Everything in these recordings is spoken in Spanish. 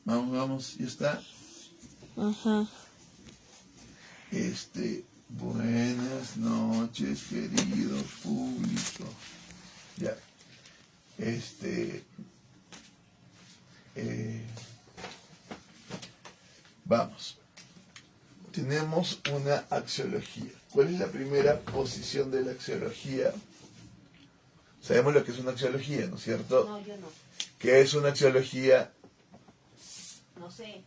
Vamos, ya está. Ajá. Buenas noches, querido público. Ya. Vamos. Tenemos una axiología. ¿Cuál es la primera posición de la axiología? Sabemos lo que es una axiología, ¿no es cierto? No, yo no. ¿Qué es una axiología? No sé.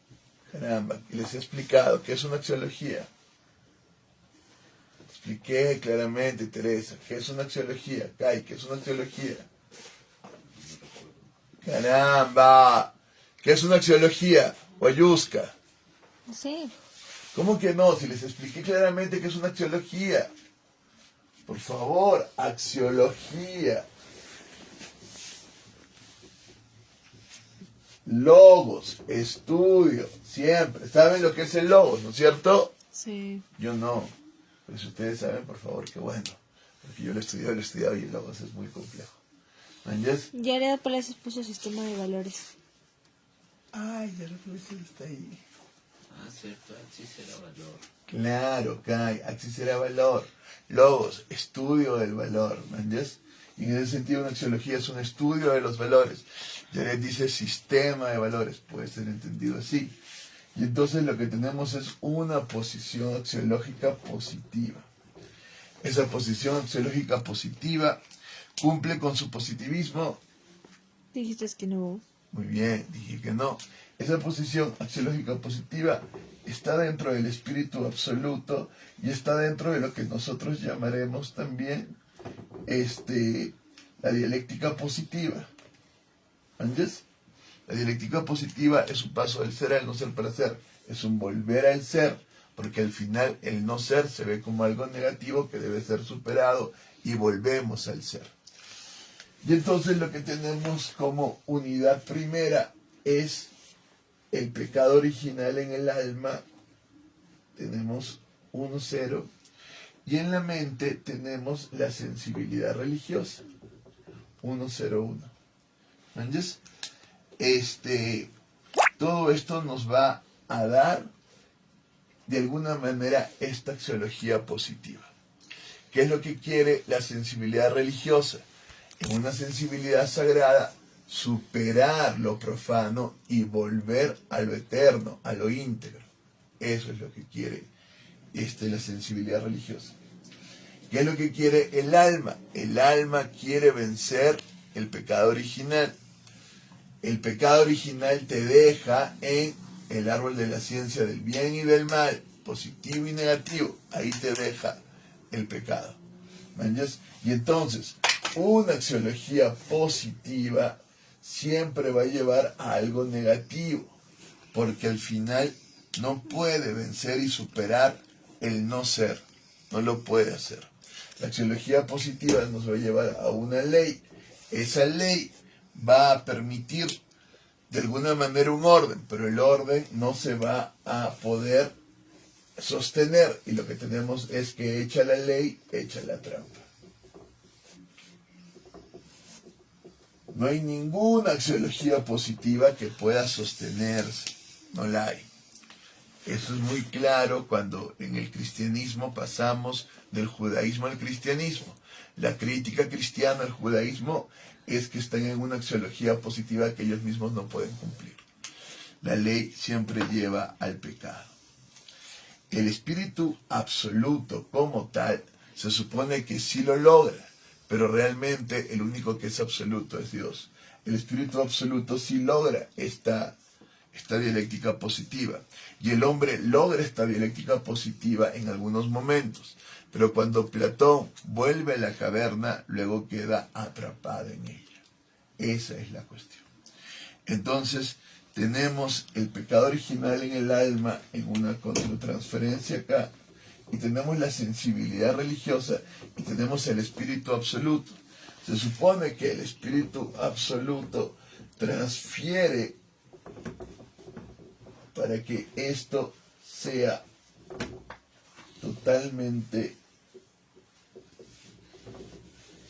Caramba, les he explicado qué es una axiología. Expliqué claramente, Teresa, qué es una axiología. Kai, ¿qué es una axiología? Caramba, ¿qué es una axiología? Guayusca. Sí. ¿Cómo que no? Si les expliqué claramente qué es una axiología. Por favor, axiología. Logos, estudio, siempre. ¿Saben lo que es el logos, no es cierto? Sí. Yo no. Pero si ustedes saben, por favor, qué bueno. Porque yo lo he estudiado y el logos es muy complejo. ¿Entiendes? Jared Palacios puso sistema de valores. Ay, ya lo está ahí. Ah, cierto, así será valor. Claro, Kai, así será valor. Logos, estudio del valor, ¿entiendes? Y en ese sentido una axiología es un estudio de los valores. Jared dice sistema de valores, puede ser entendido así. Y entonces lo que tenemos es una posición axiológica positiva. Esa posición axiológica positiva cumple con su positivismo. Dijiste que no. Muy bien, dije que no. Esa posición axiológica positiva está dentro del espíritu absoluto y está dentro de lo que nosotros llamaremos también la dialéctica positiva. ¿Entiendes? La dialéctica positiva es un paso del ser al no ser para ser. Es un volver al ser, porque al final el no ser se ve como algo negativo que debe ser superado y volvemos al ser. Y entonces lo que tenemos como unidad primera es el pecado original en el alma. Tenemos 1-0. Y en la mente tenemos la sensibilidad religiosa. 1-0-1. ¿Entiendes? Todo esto nos va a dar de alguna manera esta axiología positiva. ¿Qué es lo que quiere la sensibilidad religiosa? En una sensibilidad sagrada, superar lo profano y volver a lo eterno, a lo íntegro. Eso es lo que quiere la sensibilidad religiosa. ¿Qué es lo que quiere el alma? El alma quiere vencer el pecado original. El pecado original te deja en el árbol de la ciencia del bien y del mal, positivo y negativo. Ahí te deja el pecado. ¿Entiendes? Y entonces, una axiología positiva siempre va a llevar a algo negativo, porque al final no puede vencer y superar el no ser. No lo puede hacer. La axiología positiva nos va a llevar a una ley. Esa ley va a permitir de alguna manera un orden, pero el orden no se va a poder sostener y lo que tenemos es que echa la ley, echa la trampa. No hay ninguna axiología positiva que pueda sostenerse, no la hay. Eso es muy claro cuando en el cristianismo pasamos del judaísmo al cristianismo. La crítica cristiana al judaísmo es que están en una axiología positiva que ellos mismos no pueden cumplir. La ley siempre lleva al pecado. El espíritu absoluto como tal se supone que sí lo logra, pero realmente el único que es absoluto es Dios. El espíritu absoluto sí logra esta dialéctica positiva. Y el hombre logra esta dialéctica positiva en algunos momentos. Pero cuando Platón vuelve a la caverna, luego queda atrapado en ella. Esa es la cuestión. Entonces, tenemos el pecado original en el alma en una contratransferencia acá. Y tenemos la sensibilidad religiosa y tenemos el espíritu absoluto. Se supone que el espíritu absoluto transfiere para que esto sea totalmente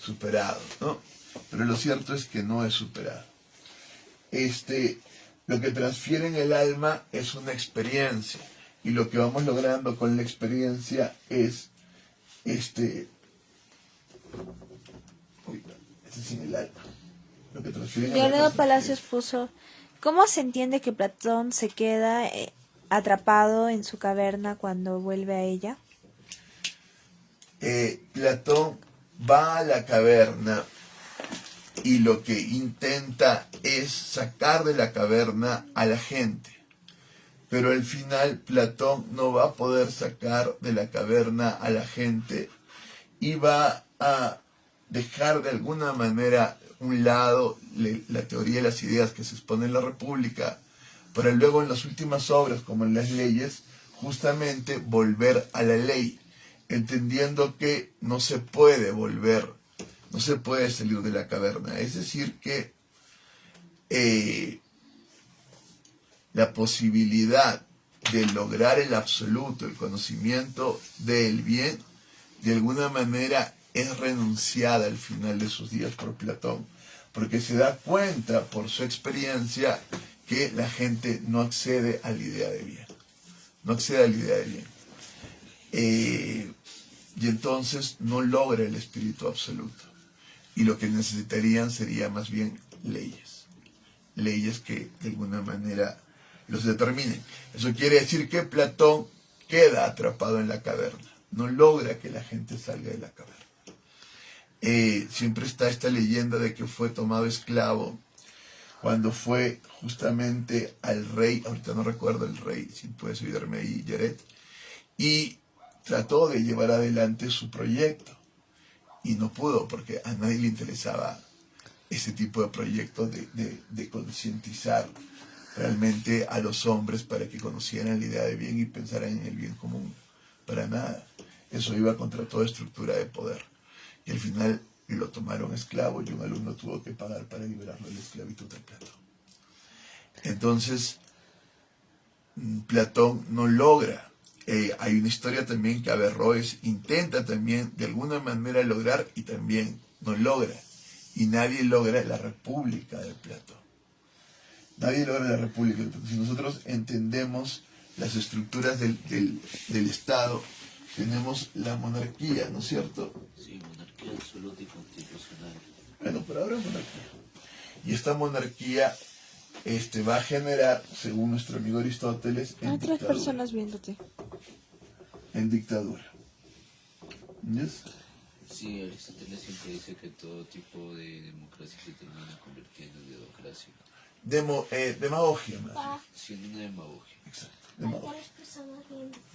superado, ¿no? Pero lo cierto es que no es superado. lo que transfiere en el alma es una experiencia. Y lo que vamos logrando con la experiencia es este es en el alma. Lo que transfiere en el alma Leonardo es Palacios puso, ¿cómo se entiende que Platón se queda atrapado en su caverna cuando vuelve a ella? Platón va a la caverna y lo que intenta es sacar de la caverna a la gente. Pero al final Platón no va a poder sacar de la caverna a la gente y va a dejar de alguna manera un lado la teoría de las ideas que se expone en la República, para luego en las últimas obras, como en las leyes, justamente volver a la ley, entendiendo que no se puede volver, no se puede salir de la caverna. Es decir, que la posibilidad de lograr el absoluto, el conocimiento del bien, de alguna manera es renunciada al final de sus días por Platón, porque se da cuenta por su experiencia que la gente no accede a la idea de bien, no accede a la idea de bien. Y entonces no logra el espíritu absoluto. Y lo que necesitarían sería más bien leyes, leyes que de alguna manera los determinen. Eso quiere decir que Platón queda atrapado en la caverna, no logra que la gente salga de la caverna. Siempre está esta leyenda de que fue tomado esclavo cuando fue justamente al rey, ahorita no recuerdo el rey, si puedes ayudarme ahí, Jared, y trató de llevar adelante su proyecto y no pudo porque a nadie le interesaba ese tipo de proyecto de concientizar realmente a los hombres para que conocieran la idea de bien y pensaran en el bien común. Para nada. Eso iba contra toda estructura de poder. Y al final lo tomaron esclavo y un alumno tuvo que pagar para liberarlo de la esclavitud de Platón. Entonces, Platón no logra. Hay una historia también que Averroes intenta también de alguna manera lograr y también no logra. Y nadie logra la república de Platón. Nadie logra la república de Platón. Si nosotros entendemos las estructuras del Estado, tenemos la monarquía, ¿no es cierto? Sí, monarquía absoluta y constitucional. Bueno, por ahora es monarquía. Y esta monarquía va a generar, según nuestro amigo Aristóteles, Hay tres personas viéndote. En dictadura. ¿Yes? Sí, Aristóteles siempre dice que todo tipo de democracia se termina convirtiendo en democracia. Demagogia, más bien. Siendo una demagogia. Exacto, demagogia.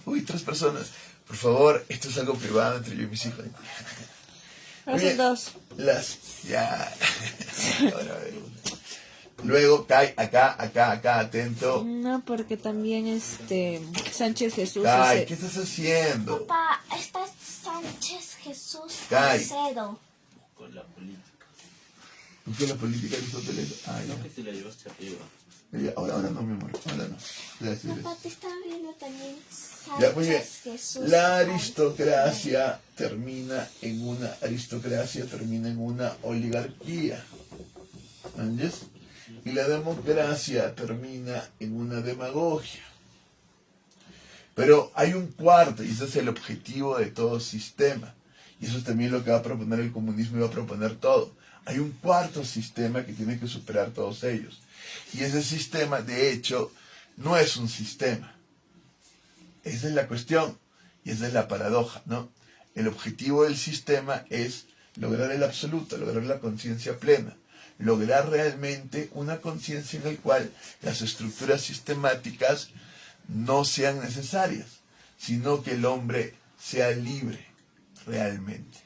Uy, 3 personas. Por favor, esto es algo privado entre yo y mis hijos. Ahora son 2. Ya. Ahora a ver una. Luego cae acá, atento. No, porque también Sánchez Jesús. Kai, ¿qué estás haciendo? Papá, está Sánchez Jesús Kai. Salcedo. Con la política. ¿Por qué la política de Aristóteles? No, que te la llevaste arriba. Ya, ahora no, mi amor, ahora no. Gracias. Papá, te estaba viendo también Ya, muy bien. Sánchez Jesús. La aristocracia termina en una oligarquía. ¿Entiendes? Y la democracia termina en una demagogia. Pero hay un cuarto, y ese es el objetivo de todo sistema. Y eso es también lo que va a proponer el comunismo y va a proponer todo. Hay un cuarto sistema que tiene que superar todos ellos. Y ese sistema, de hecho, no es un sistema. Esa es la cuestión. Y esa es la paradoja, ¿no? El objetivo del sistema es lograr el absoluto, lograr la conciencia plena. Lograr realmente una conciencia en la cual las estructuras sistemáticas no sean necesarias, sino que el hombre sea libre realmente.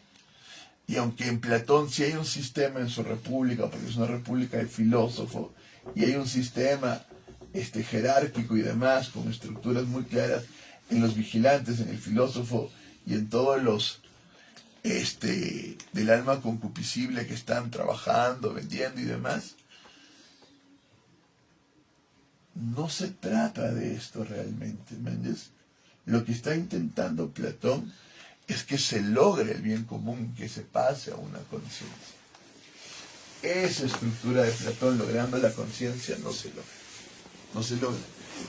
Y aunque en Platón sí hay un sistema en su república, porque es una república de filósofos, y hay un sistema jerárquico y demás, con estructuras muy claras en los vigilantes, en el filósofo y en todos los del alma concupiscible que están trabajando, vendiendo y demás. No se trata de esto realmente, ¿entiendes? Lo que está intentando Platón es que se logre el bien común, que se pase a una conciencia. Esa estructura de Platón, logrando la conciencia, no se logra. no se logra.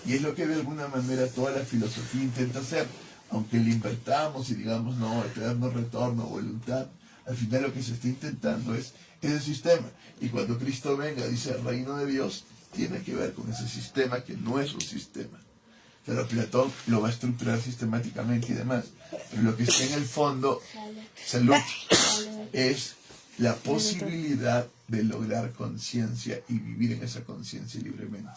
Y es lo que de alguna manera toda la filosofía intenta hacer, aunque le invertamos y digamos, no, eterno retorno, voluntad, al final lo que se está intentando es ese sistema. Y cuando Cristo venga, dice el reino de Dios, tiene que ver con ese sistema que no es un sistema. Pero Platón lo va a estructurar sistemáticamente y demás. Pero lo que está en el fondo, salud, es la posibilidad de lograr conciencia y vivir en esa conciencia libremente.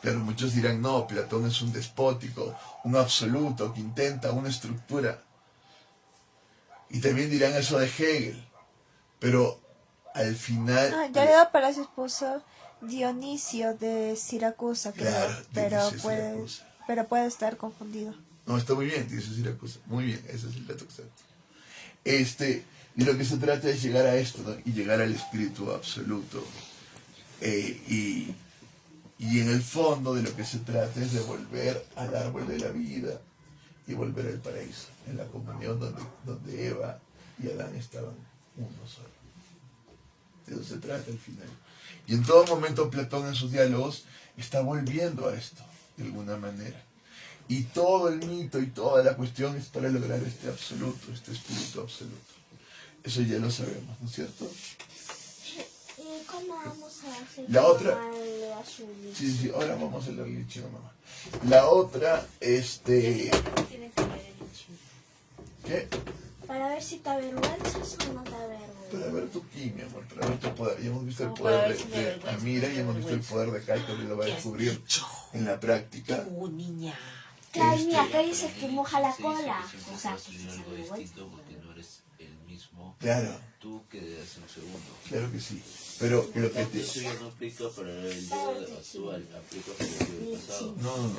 Pero muchos dirán, no, Platón es un despótico, un absoluto que intenta una estructura. Y también dirán eso de Hegel. Pero al final... Ya le da para su esposo Dionisio de Siracusa, creo. Claro, Siracusa. Pero puede estar confundido. No, está muy bien, dice Siracusa. Muy bien, ese es el dato exacto. Y lo que se trata es llegar a esto, ¿no? Y llegar al espíritu absoluto. Y en el fondo de lo que se trata es de volver al árbol de la vida y volver al paraíso, en la comunión donde Eva y Adán estaban uno solo. De eso se trata al final. Y en todo momento Platón en sus diálogos está volviendo a esto, de alguna manera. Y todo el mito y toda la cuestión es para lograr este absoluto, este espíritu absoluto. Eso ya lo sabemos, ¿no es cierto? ¿Y cómo vamos a hacer? La otra... A su Sí, ahora vamos a leer el lichino, mamá. La otra, ¿qué? Para ver si te avergüenzas o no te avergüenzas. Para ver tu ki, mi amor, para ver tu poder. Ya hemos visto el poder de Amira y hemos visto el poder de Kai, que lo va a descubrir en la práctica. Niña. Claro, mira, acá dice que moja la Se cola. dice que O sea, siempre vas a vivir algo distinto porque no eres el mismo Claro, tú que de hace un segundo. claro que sí. Pero lo que te... Eso ya no aplica para el yo actual, aplica para el yo pasado. No.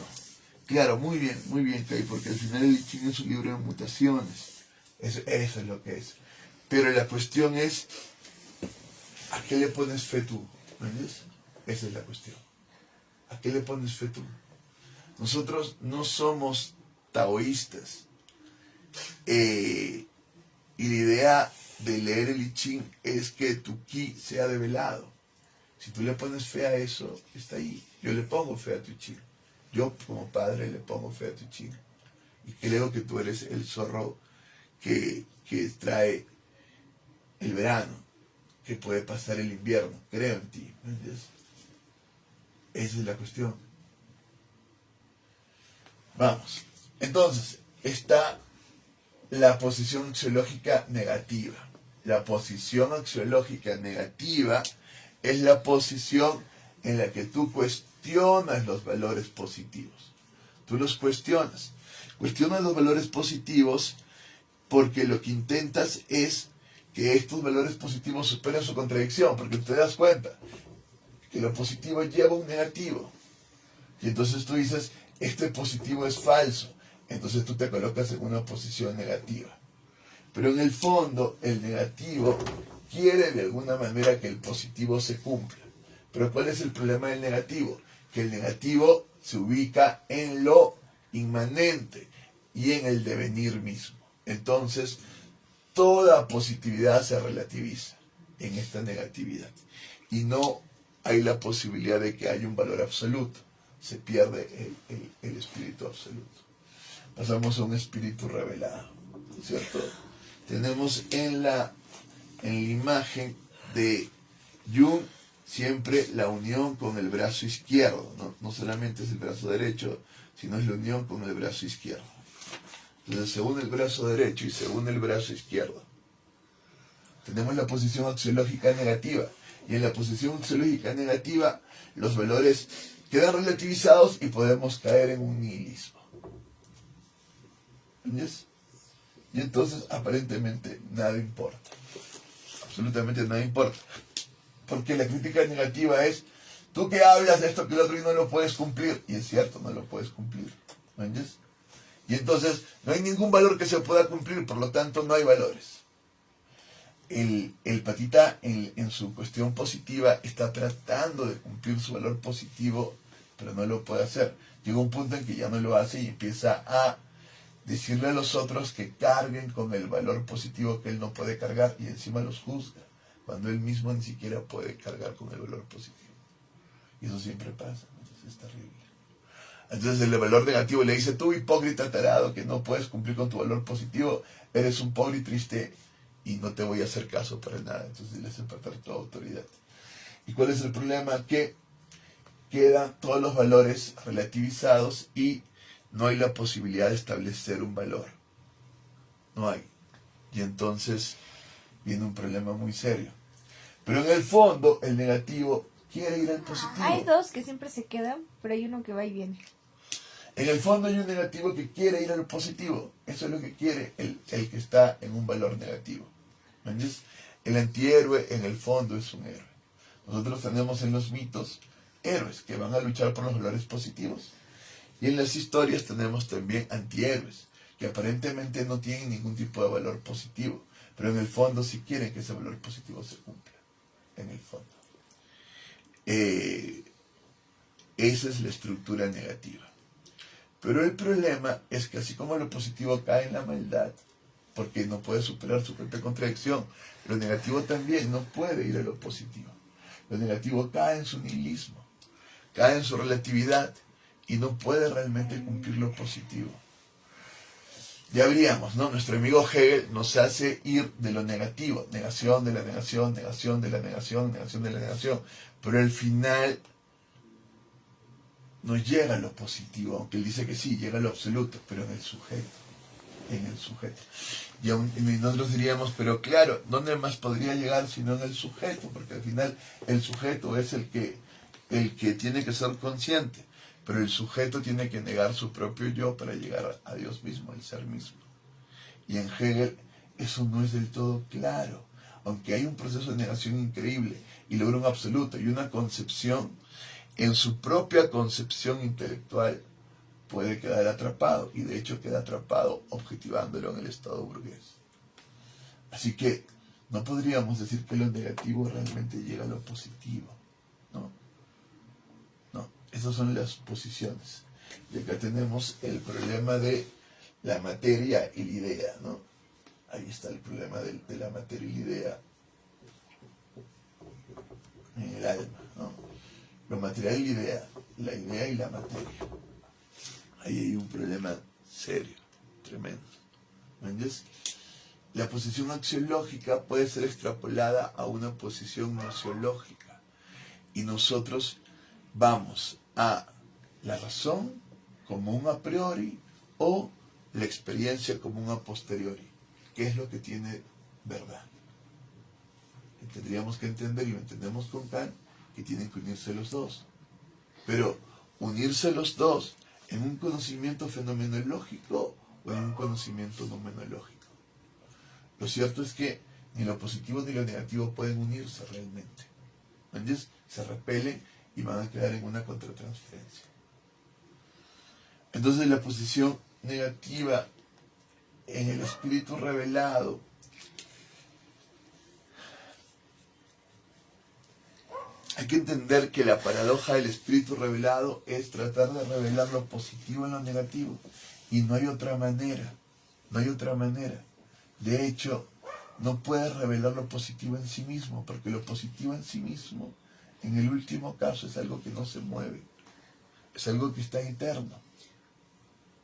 Claro, muy bien, Kai, porque al final el I Ching es un libro de mutaciones. Eso es lo que es. Pero la cuestión es, ¿a qué le pones fe tú? ¿Me entiendes? Esa es la cuestión. ¿A qué le pones fe tú? Nosotros no somos taoístas. Y la idea de leer el I Ching es que tu ki sea develado. Si tú le pones fe a eso, está ahí. Yo le pongo fe a tu I Ching. Yo como padre le pongo fe a tu I Ching. Y creo que tú eres el zorro que trae el verano, que puede pasar el invierno. Creo en ti. ¿Me entiendes? Esa es la cuestión. Vamos. Entonces, está la posición axiológica negativa. La posición axiológica negativa es la posición en la que tú cuestionas los valores positivos. Tú los cuestionas. Cuestionas los valores positivos porque lo que intentas es que estos valores positivos superen su contradicción, porque te das cuenta que lo positivo lleva un negativo. Y entonces tú dices, este positivo es falso. Entonces tú te colocas en una posición negativa. Pero en el fondo, el negativo quiere de alguna manera que el positivo se cumpla. Pero ¿cuál es el problema del negativo? Que el negativo se ubica en lo inmanente y en el devenir mismo. Entonces, toda positividad se relativiza en esta negatividad. Y no hay la posibilidad de que haya un valor absoluto. Se pierde el espíritu absoluto. Pasamos a un espíritu revelado, ¿cierto? Tenemos en la imagen de Jung siempre la unión con el brazo izquierdo, no solamente es el brazo derecho, sino es la unión con el brazo izquierdo. Entonces, según el brazo derecho y según el brazo izquierdo, tenemos la posición axiológica negativa. Y en la posición axiológica negativa, los valores quedan relativizados y podemos caer en un nihilismo. ¿Entiendes? Y entonces, aparentemente, nada importa. Absolutamente nada importa. Porque la crítica negativa es, tú que hablas de esto que el otro y no lo puedes cumplir. Y es cierto, no lo puedes cumplir. ¿Entiendes? Y entonces, no hay ningún valor que se pueda cumplir, por lo tanto, no hay valores. El patita, en su cuestión positiva, está tratando de cumplir su valor positivo, pero no lo puede hacer. Llega un punto en que ya no lo hace y empieza a decirle a los otros que carguen con el valor positivo que él no puede cargar y encima los juzga, cuando él mismo ni siquiera puede cargar con el valor positivo. Y eso siempre pasa, ¿no? Es terrible. Entonces el valor negativo le dice, tú hipócrita tarado que no puedes cumplir con tu valor positivo, eres un pobre y triste y no te voy a hacer caso para nada. Entonces le hace perder toda autoridad. ¿Y cuál es el problema? Que quedan todos los valores relativizados y no hay la posibilidad de establecer un valor. No hay. Y entonces viene un problema muy serio. Pero en el fondo, el negativo quiere ir al positivo. Hay dos que siempre se quedan, pero hay uno que va y viene. En el fondo hay un negativo que quiere ir al positivo. Eso es lo que quiere el que está en un valor negativo. ¿Me entiendes? El antihéroe en el fondo es un héroe. Nosotros tenemos en los mitos héroes que van a luchar por los valores positivos. Y en las historias tenemos también antihéroes que aparentemente no tienen ningún tipo de valor positivo, pero en el fondo sí quieren que ese valor positivo se cumpla. En el fondo. Esa es la estructura negativa. Pero el problema es que así como lo positivo cae en la maldad, porque no puede superar su propia contradicción, lo negativo también no puede ir a lo positivo. Lo negativo cae en su nihilismo, cae en su relatividad y no puede realmente cumplir lo positivo. Ya veríamos, ¿no? Nuestro amigo Hegel nos hace ir de lo negativo, negación de la negación, negación de la negación, negación de la negación, pero al final no llega a lo positivo, aunque él dice que sí, llega a lo absoluto, pero en el sujeto. Y nosotros diríamos, pero claro, ¿dónde más podría llegar sino en el sujeto? Porque al final el sujeto es el que tiene que ser consciente, pero el sujeto tiene que negar su propio yo para llegar a Dios mismo, el ser mismo. Y en Hegel eso no es del todo claro, aunque hay un proceso de negación increíble y logra un absoluto y una concepción. En su propia concepción intelectual puede quedar atrapado, y de hecho queda atrapado objetivándolo en el estado burgués. Así que no podríamos decir que lo negativo realmente llega a lo positivo. No, esas son las posiciones. Y acá tenemos el problema de la materia y la idea, ¿no? Ahí está el problema de la materia y la idea en el alma, ¿no? Lo material y la idea y la materia. Ahí hay un problema serio, tremendo. ¿Entiendes? La posición axiológica puede ser extrapolada a una posición nociológica. Y nosotros vamos a la razón como un a priori o la experiencia como un a posteriori. ¿Qué es lo que tiene verdad? Y tendríamos que entender, y lo entendemos con Kant, que tienen que unirse los dos. Pero unirse los dos en un conocimiento fenomenológico o en un conocimiento nomenológico. Lo cierto es que ni lo positivo ni lo negativo pueden unirse realmente. ¿Entiendes? Se repelen y van a quedar en una contratransferencia. Entonces la posición negativa en el espíritu revelado hay que entender que la paradoja del espíritu revelado es tratar de revelar lo positivo en lo negativo. Y no hay otra manera. No hay otra manera. De hecho, no puedes revelar lo positivo en sí mismo, porque lo positivo en sí mismo, en el último caso, es algo que no se mueve. Es algo que está eterno.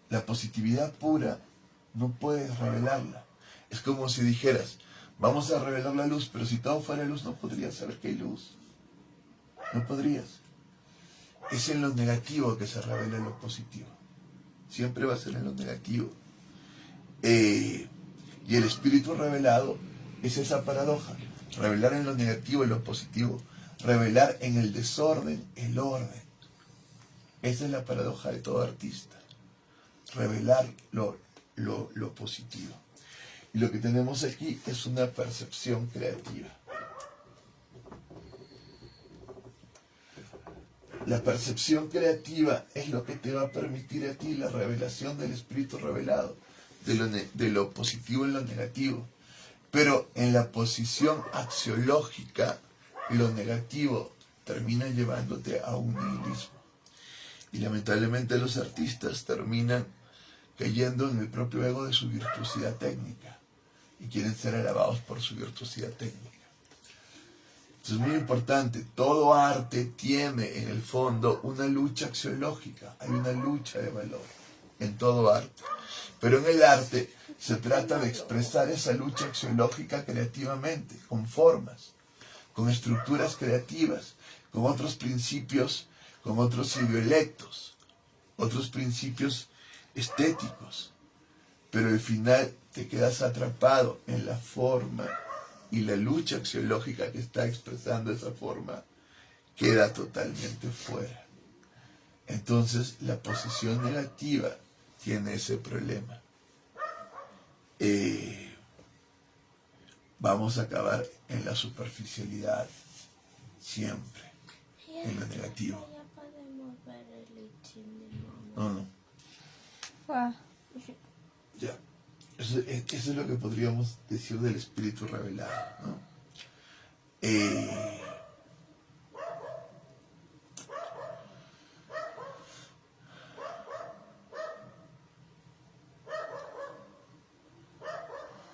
La positividad pura no puedes revelarla. Es como si dijeras, vamos a revelar la luz, pero si todo fuera luz no podrías saber que hay luz. No podrías. Es en lo negativo que se revela lo positivo. Siempre va a ser en lo negativo. Y el espíritu revelado es esa paradoja. Revelar en lo negativo y lo positivo. Revelar en el desorden el orden. Esa es la paradoja de todo artista. Revelar lo positivo. Y lo que tenemos aquí es una percepción creativa. La percepción creativa es lo que te va a permitir a ti la revelación del espíritu revelado, de lo positivo en lo negativo. Pero en la posición axiológica, lo negativo termina llevándote a un nihilismo. Y lamentablemente los artistas terminan cayendo en el propio ego de su virtuosidad técnica y quieren ser alabados por su virtuosidad técnica. Esto es muy importante. Todo arte tiene en el fondo una lucha axiológica. Hay una lucha de valor en todo arte. Pero en el arte se trata de expresar esa lucha axiológica creativamente, con formas, con estructuras creativas, con otros principios, con otros idiolectos, otros principios estéticos. Pero al final te quedas atrapado en la forma y la lucha axiológica que está expresando esa forma queda totalmente fuera. Entonces la posición negativa tiene ese problema. Vamos a acabar en la superficialidad siempre, en lo negativo. Ya podemos ver el lichín de mamá. No. Guau. Ya. Eso es lo que podríamos decir del espíritu revelado, ¿no?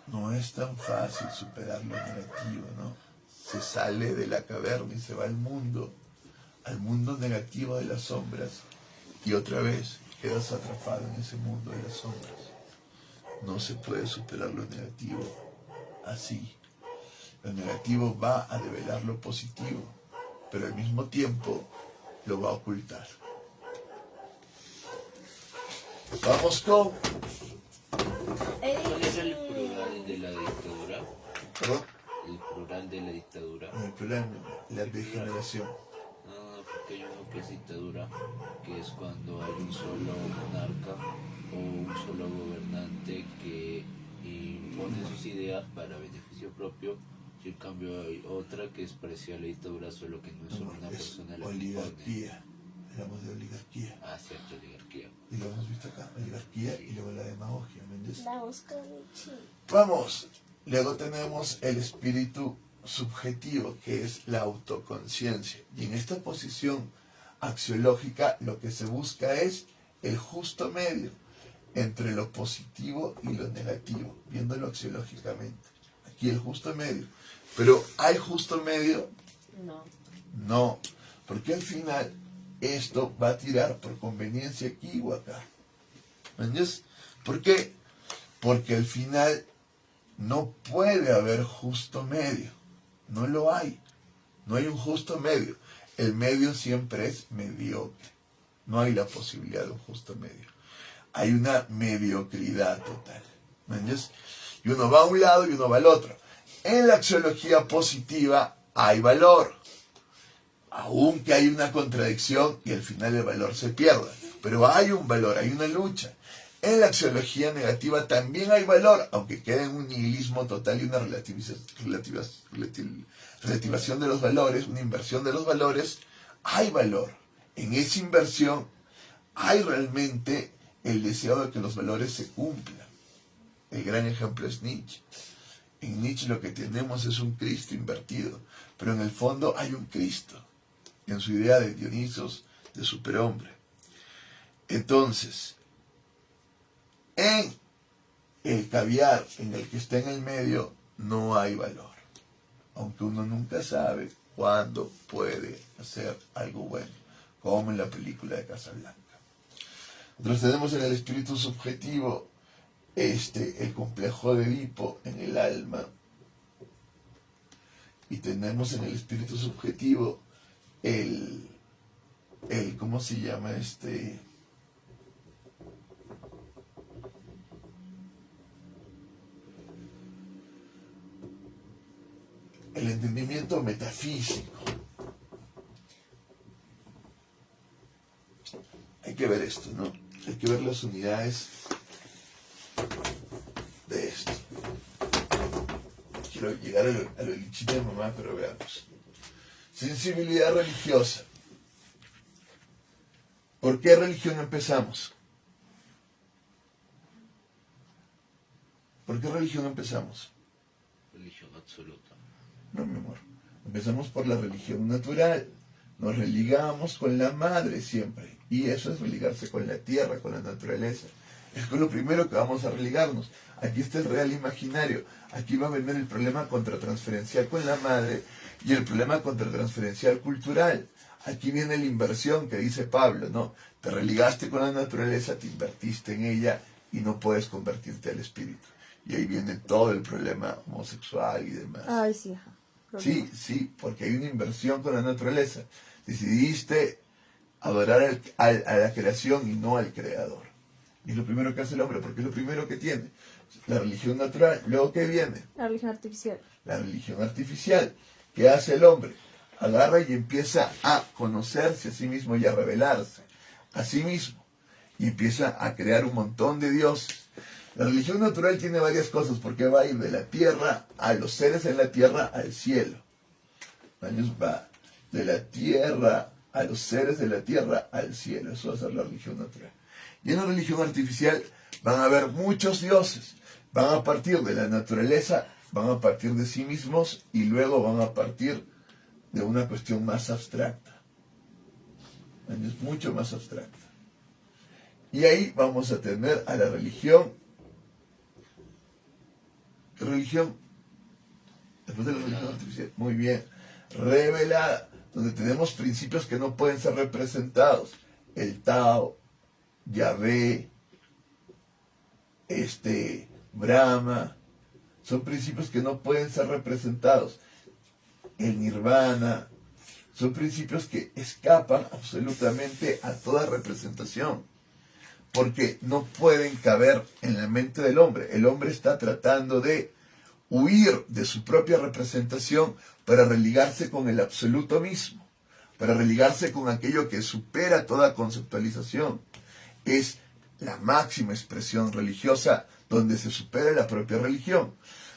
No es tan fácil superar lo negativo, ¿no? Se sale de la caverna y se va al mundo negativo de las sombras, y otra vez quedas atrapado en ese mundo de las sombras. No se puede superar lo negativo así. Lo negativo va a develar lo positivo, pero al mismo tiempo lo va a ocultar. Vamos con... ¿Cuál era el plural de la dictadura? ¿Perdón? El plural de la dictadura. El problema, la degeneración. No, porque hay uno que es dictadura, que es cuando hay un solo monarca o un solo gobernante que impone sus ideas para beneficio propio, y en cambio hay otra que es parecida a la dictadura, solo que no es solo una Es persona la que impone. oligarquía. Hablamos de oligarquía. Ah, cierto, oligarquía. Y lo hemos visto acá, oligarquía y luego la demagogia, ¿me entiendes? La busco lichín. Vamos, luego tenemos el espíritu subjetivo, que es la autoconciencia. Y en esta posición axiológica lo que se busca es el justo medio entre lo positivo y lo negativo, viéndolo axiológicamente. Aquí el justo medio. Pero ¿hay justo medio? No. No, porque al final esto va a tirar por conveniencia aquí o acá. ¿Me entiendes? ¿Por qué? Porque al final no puede haber justo medio. No lo hay. No hay un justo medio. El medio siempre es mediocre. No hay la posibilidad de un justo medio. Hay una mediocridad total. ¿Me entiendes? Y uno va a un lado y uno va al otro. En la axiología positiva hay valor. Aunque hay una contradicción y al final el valor se pierda. Pero hay un valor, hay una lucha. En la axiología negativa también hay valor, aunque quede en un nihilismo total y una relativación de los valores, una inversión de los valores, hay valor. En esa inversión hay realmente el deseo de que los valores se cumplan. El gran ejemplo es Nietzsche. En Nietzsche lo que tenemos es un Cristo invertido, pero en el fondo hay un Cristo, en su idea de Dionisos, de superhombre. Entonces, en el caviar, en el que está en el medio, no hay valor. Aunque uno nunca sabe cuándo puede hacer algo bueno, como en la película de Casablanca. Nosotros tenemos en el espíritu subjetivo el complejo de Edipo en el alma, y tenemos en el espíritu subjetivo ¿cómo se llama? El entendimiento metafísico. Hay que ver esto, ¿no? Hay que ver las unidades de esto. Quiero llegar a lo lichita de mamá, pero veamos. Sensibilidad religiosa. ¿Por qué religión empezamos? ¿Por qué religión empezamos? Religión absoluta. No, mi amor. Empezamos por la religión natural. Nos religamos con la madre siempre. Y eso es religarse con la tierra, con la naturaleza. Es con lo primero que vamos a religarnos. Aquí está el real imaginario. Aquí va a venir el problema contratransferencial con la madre, Y el problema contratransferencial cultural. Aquí viene la inversión que dice Pablo, ¿no? Te religaste con la naturaleza, te invertiste en ella y no puedes convertirte al espíritu. Y ahí viene todo el problema homosexual y demás. Ay, sí, ajá. Sí, sí, porque hay una inversión con la naturaleza. Decidiste adorar a la creación y no al creador. Y es lo primero que hace el hombre, porque es lo primero que tiene. La religión natural. Luego, ¿qué viene? La religión artificial. La religión artificial. ¿Qué hace el hombre? Agarra y empieza a conocerse a sí mismo y a revelarse a sí mismo. Y empieza a crear un montón de dioses. La religión natural tiene varias cosas, porque va a ir de la tierra a los seres en la tierra al cielo. Va de la tierra a los seres de la tierra al cielo. Eso va a ser la religión natural. Y en la religión artificial van a haber muchos dioses. Van a partir de la naturaleza, van a partir de sí mismos y luego van a partir de una cuestión más abstracta. Es mucho más abstracta. Y ahí vamos a tener a la religión. Religión, después de la religión artificial, muy bien, revelada, donde tenemos principios que no pueden ser representados. El Tao, Yahvé, Brahma, son principios que no pueden ser representados. El Nirvana, son principios que escapan absolutamente a toda representación, porque no pueden caber en la mente del hombre. El hombre está tratando de huir de su propia representación para religarse con el absoluto mismo, para religarse con aquello que supera toda conceptualización. Es la máxima expresión religiosa donde se supera la propia religión,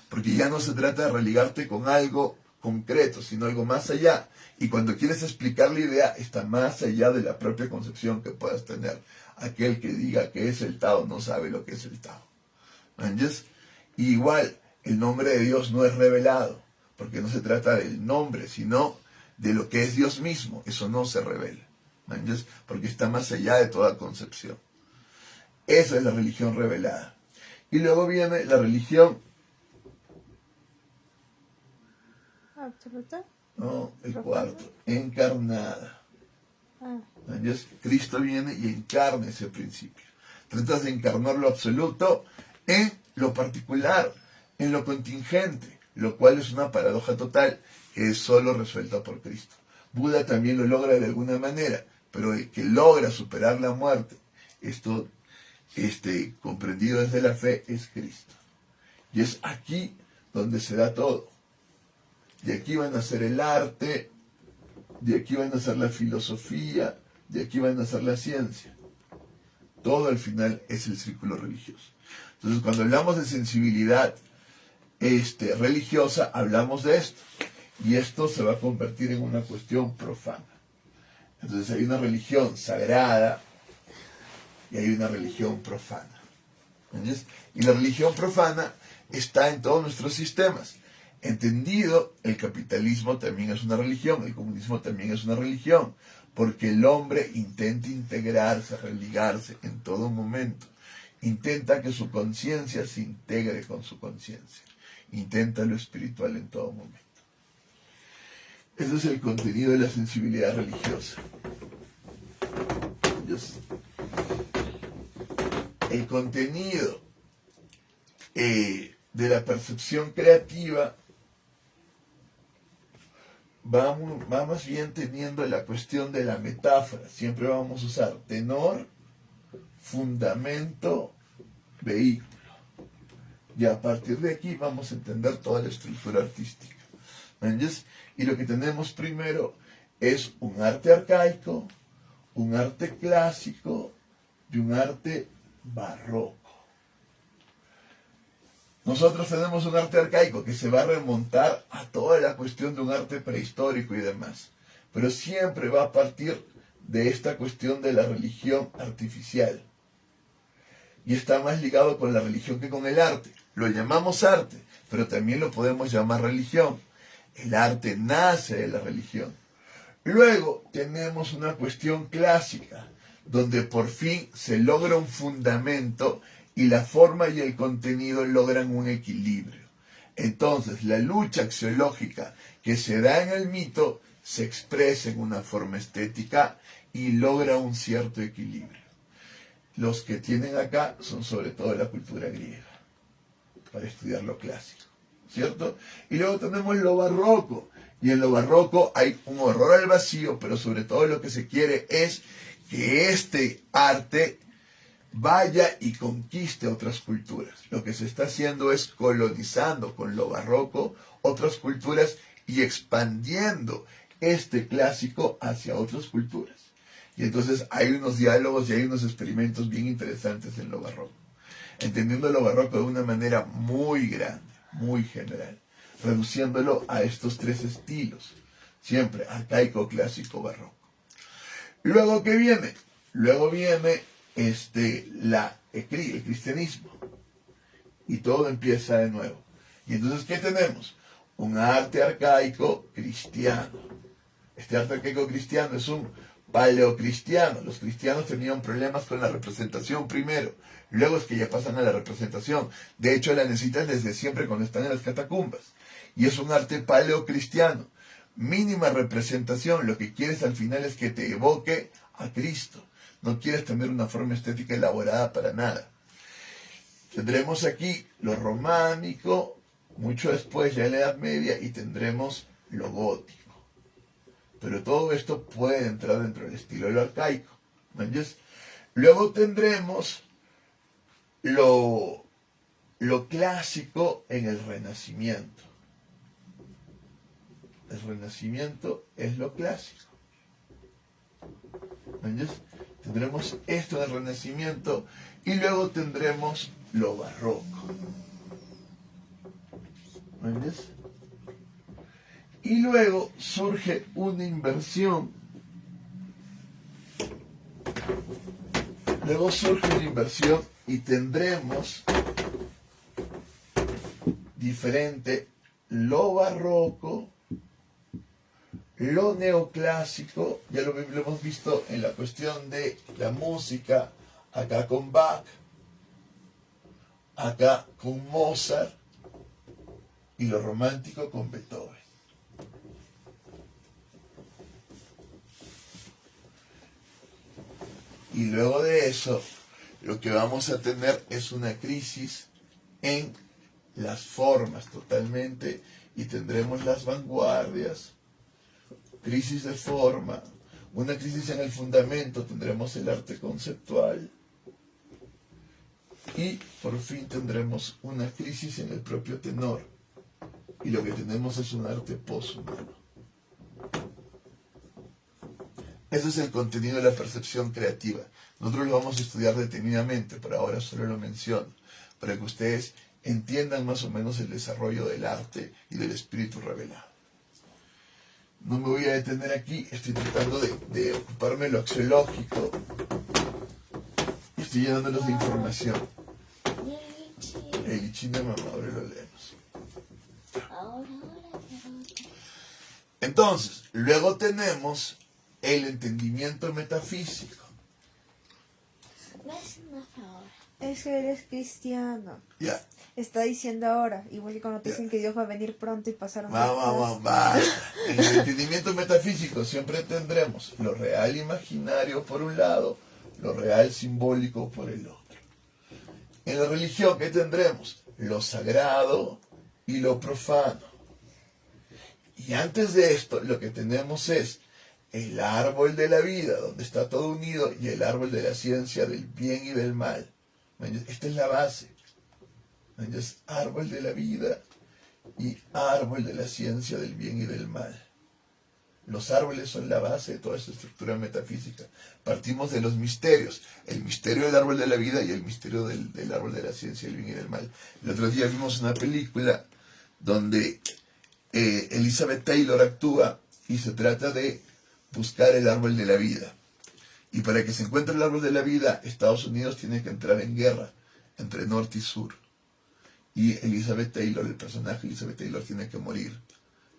porque ya no se trata de religarte con algo concreto, sino algo más allá. Y cuando quieres explicar la idea, está más allá de la propia concepción que puedas tener. Aquel que diga que es el Tao no sabe lo que es el Tao. ¿Entiendes? Y igual, el nombre de Dios no es revelado, porque no se trata del nombre, sino de lo que es Dios mismo. Eso no se revela. ¿Entiendes? Porque está más allá de toda concepción. Esa es la religión revelada. Y luego viene la religión... ¿Absoluta? No, el cuarto. Encarnada. Dios, Cristo viene y encarna ese principio. Tratas de encarnar lo absoluto en lo particular, en lo contingente, lo cual es una paradoja total que es solo resuelta por Cristo. Buda también lo logra de alguna manera, pero el que logra superar la muerte, esto comprendido desde la fe, es Cristo. Y es aquí donde se da todo. De aquí van a ser el arte, de aquí van a ser la filosofía, de aquí van a ser la ciencia. Todo al final es el círculo religioso. Entonces, cuando hablamos de sensibilidad religiosa, hablamos de esto. Y esto se va a convertir en una cuestión profana. Entonces, hay una religión sagrada y hay una religión profana. ¿Entiendes? Y la religión profana está en todos nuestros sistemas. Entendido, el capitalismo también es una religión, el comunismo también es una religión, porque el hombre intenta integrarse, religarse en todo momento. Intenta que su conciencia se integre con su conciencia. Intenta lo espiritual en todo momento. Ese es el contenido de la sensibilidad religiosa. El contenido de la percepción creativa va más bien teniendo la cuestión de la metáfora. Siempre vamos a usar tenor, fundamento, vehículo. Y a partir de aquí vamos a entender toda la estructura artística. ¿Entiendes? Y lo que tenemos primero es un arte arcaico, un arte clásico y un arte barroco. Nosotros tenemos un arte arcaico que se va a remontar a toda la cuestión de un arte prehistórico y demás. Pero siempre va a partir de esta cuestión de la religión artificial. Y está más ligado con la religión que con el arte. Lo llamamos arte, pero también lo podemos llamar religión. El arte nace de la religión. Luego tenemos una cuestión clásica, donde por fin se logra un fundamento y la forma y el contenido logran un equilibrio. Entonces, la lucha axiológica que se da en el mito se expresa en una forma estética y logra un cierto equilibrio. Los que tienen acá son sobre todo la cultura griega, para estudiar lo clásico, ¿cierto? Y luego tenemos lo barroco, y en lo barroco hay un horror al vacío, pero sobre todo lo que se quiere es que este arte vaya y conquiste otras culturas. Lo que se está haciendo es colonizando con lo barroco otras culturas y expandiendo este clásico hacia otras culturas. Y entonces hay unos diálogos y hay unos experimentos bien interesantes en lo barroco, entendiendo lo barroco de una manera muy grande, muy general, reduciéndolo a estos tres estilos, siempre arcaico, clásico, barroco. Luego, ¿qué viene? Luego viene el cristianismo, y todo empieza de nuevo. Y entonces, ¿qué tenemos? Un arte arcaico cristiano. Este arte arcaico cristiano es un paleocristiano. Los cristianos tenían problemas con la representación primero, luego es que ya pasan a la representación. De hecho, la necesitan desde siempre cuando están en las catacumbas. Y es un arte paleocristiano. Mínima representación, lo que quieres al final es que te evoque a Cristo. No quieres tener una forma estética elaborada para nada. Tendremos aquí lo románico, mucho después, ya en la Edad Media, y tendremos lo gótico. Pero todo esto puede entrar dentro del estilo de lo arcaico. ¿Entiendes? Luego tendremos lo clásico en el Renacimiento. El Renacimiento es lo clásico. ¿Entiendes? Tendremos esto del Renacimiento y luego tendremos lo barroco. ¿Entiendes? Y luego surge una inversión. Luego surge una inversión y tendremos diferente lo barroco, lo neoclásico, ya lo hemos visto en la cuestión de la música, acá con Bach, acá con Mozart, y lo romántico con Beethoven. Y luego de eso, lo que vamos a tener es una crisis en las formas totalmente, y tendremos las vanguardias, crisis de forma, una crisis en el fundamento, tendremos el arte conceptual, y por fin tendremos una crisis en el propio tenor, y lo que tenemos es un arte poshumano. Ese es el contenido de la percepción creativa. Nosotros lo vamos a estudiar detenidamente, por ahora solo lo menciono, para que ustedes entiendan más o menos el desarrollo del arte y del espíritu revelado. No me voy a detener aquí, estoy tratando de ocuparme de lo axiológico y estoy llenándolos de información. El lichín de mamá, ahora lo leemos. Entonces, luego tenemos el entendimiento metafísico. Es que eres cristiano. Ya. Está diciendo ahora, igual que cuando te dicen que Dios va a venir pronto y pasaron Vamos. En el entendimiento metafísico siempre tendremos lo real imaginario por un lado, lo real simbólico por el otro. En la religión, ¿qué tendremos? Lo sagrado y lo profano. Y antes de esto, lo que tenemos es el árbol de la vida, donde está todo unido, y el árbol de la ciencia del bien y del mal. Esta es la base. Es árbol de la vida y árbol de la ciencia del bien y del mal. Los árboles son la base de toda esta estructura metafísica. Partimos de los misterios, el misterio del árbol de la vida y el misterio del árbol de la ciencia del bien y del mal. El otro día vimos una película donde Elizabeth Taylor actúa y se trata de buscar el árbol de la vida. Y para que se encuentre el árbol de la vida, Estados Unidos tiene que entrar en guerra entre norte y sur. Y Elizabeth Taylor, el personaje Elizabeth Taylor, tiene que morir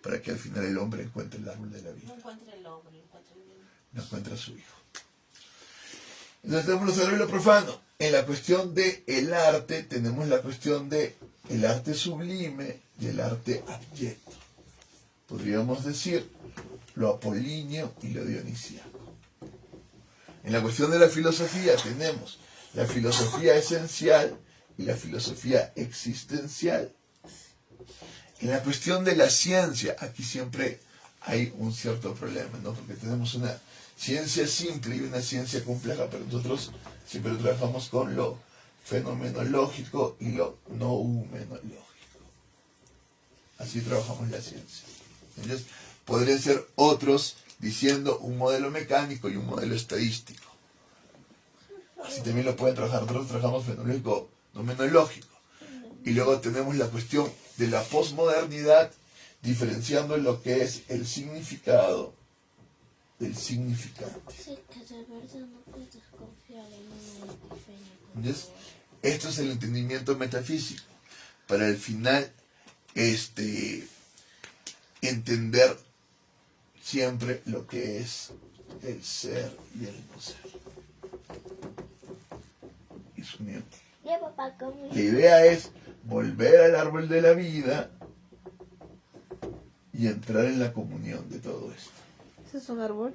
para que al final el hombre encuentre el árbol de la vida. No encuentra el hombre, encuentra el bien. No encuentra a su hijo. Entonces tenemos lo sagrado y lo profano. En la cuestión del arte tenemos la cuestión de el arte sublime y el arte abyecto. Podríamos decir lo apolíneo y lo dionisíaco. En la cuestión de la filosofía tenemos la filosofía esencial y la filosofía existencial. En la cuestión de la ciencia, aquí siempre hay un cierto problema, ¿no? Porque tenemos una ciencia simple y una ciencia compleja, pero nosotros siempre trabajamos con lo fenomenológico y lo no humanológico. Así trabajamos la ciencia. Entonces, podrían ser otros diciendo un modelo mecánico y un modelo estadístico. Así también lo pueden trabajar. Nosotros trabajamos fenomenológico, nomenológico. Y luego tenemos la cuestión de la posmodernidad, diferenciando lo que es el significado del significante. Sí, que de verdad no puedes confiar en una epifenia. Entonces, esto es el entendimiento metafísico. Para el final, entender siempre lo que es el ser y el no ser. Y su unión. Ya, papá, ¿cómo? La idea es volver al árbol de la vida y entrar en la comunión de todo esto. ¿Ese es un árbol?